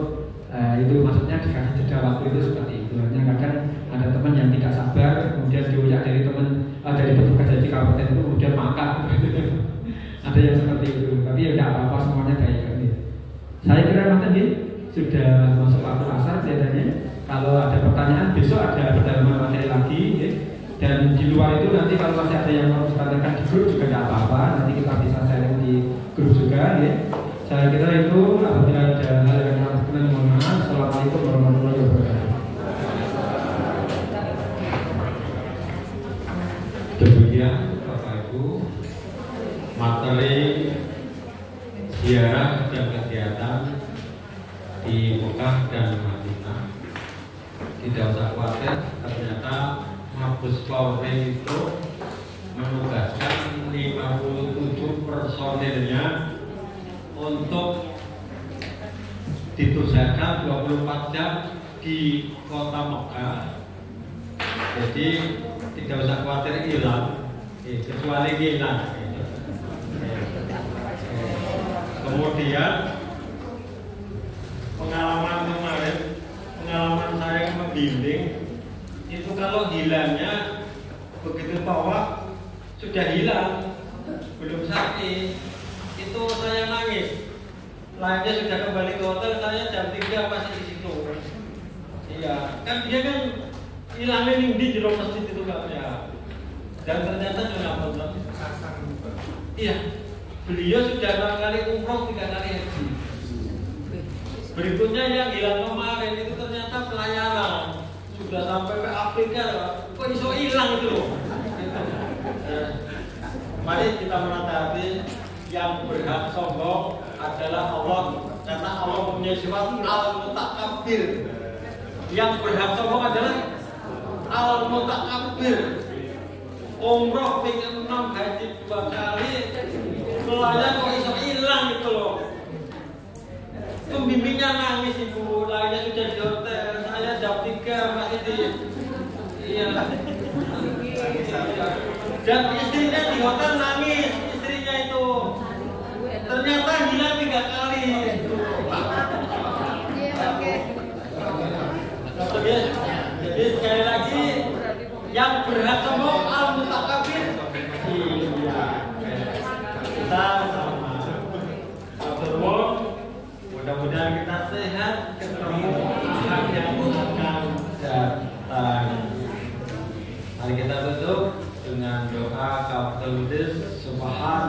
itu maksudnya dikasih jeda waktu itu seperti itu. Hanya kadang ada teman yang tidak sabar, kemudian diuyak dari teman dari petugas haji kabupaten itu kemudian makan. Ada yang seperti itu, tapi ya tidak apa-apa, semuanya baik kan. Saya kira nanti sudah masuk waktu asar kelihatannya. Kalau ada pertanyaan besok ada pendalaman materi lagi ya. Dan di luar itu nanti kalau masih ada yang mau ditanyakan di grup juga tidak apa-apa, nanti kita bisa sharing di grup juga ya. Saya kira itu apabila ada hal yang berkenan mohon maaf. Assalamualaikum warahmatullahi wabarakatuh. Demikian Bapak Ibu materi ziarah dan kegiatan di Mekah dan Madinah. Tidak usah khawatir, ternyata Mabes Polri itu menugaskan 57 personilnya untuk ditugaskan 24 jam di kota Mekah. Jadi tidak usah khawatir hilang, kecuali hilang. Kemudian pengalaman kemarin, pengalaman saya membimbing itu kalau hilangnya begitu tawaf sudah hilang, belum sakit, itu saya nangis. Lainnya sudah kembali ke hotel, saya jam 3 masih di situ. Iya, kan dia kan hilangnya di jero masjid itu kan ya. Dan ternyata juga nonton. Iya, beliau sudah 6 kali umroh, 3 kali haji. Berikutnya yang hilang kemarin itu ternyata pelayanan. Sudah sampai ke Afrika, kok iso hilang itu loh. Mari kita menatati yang berhak sombong adalah Allah, karena Allah punya sifat al-mutakabbir. Yang berhak sombong adalah al-mutakabbir. Umroh pengen 6 haji 2 kali, pelayan kok iso hilang itu loh. Pembimbingnya nangis ibu, lainnya sudah di hotel, saya jam 3 masih di dan istrinya di hotel nangis, istrinya itu ternyata hilang 3 kali. Jadi sekali lagi yang berhak sombong al-mutakabbir. Iya. Kita sama. Mudah-mudahan kita sehat, ketemu anak yang akan datang. Mari kita tutup dengan doa kafaratul subhan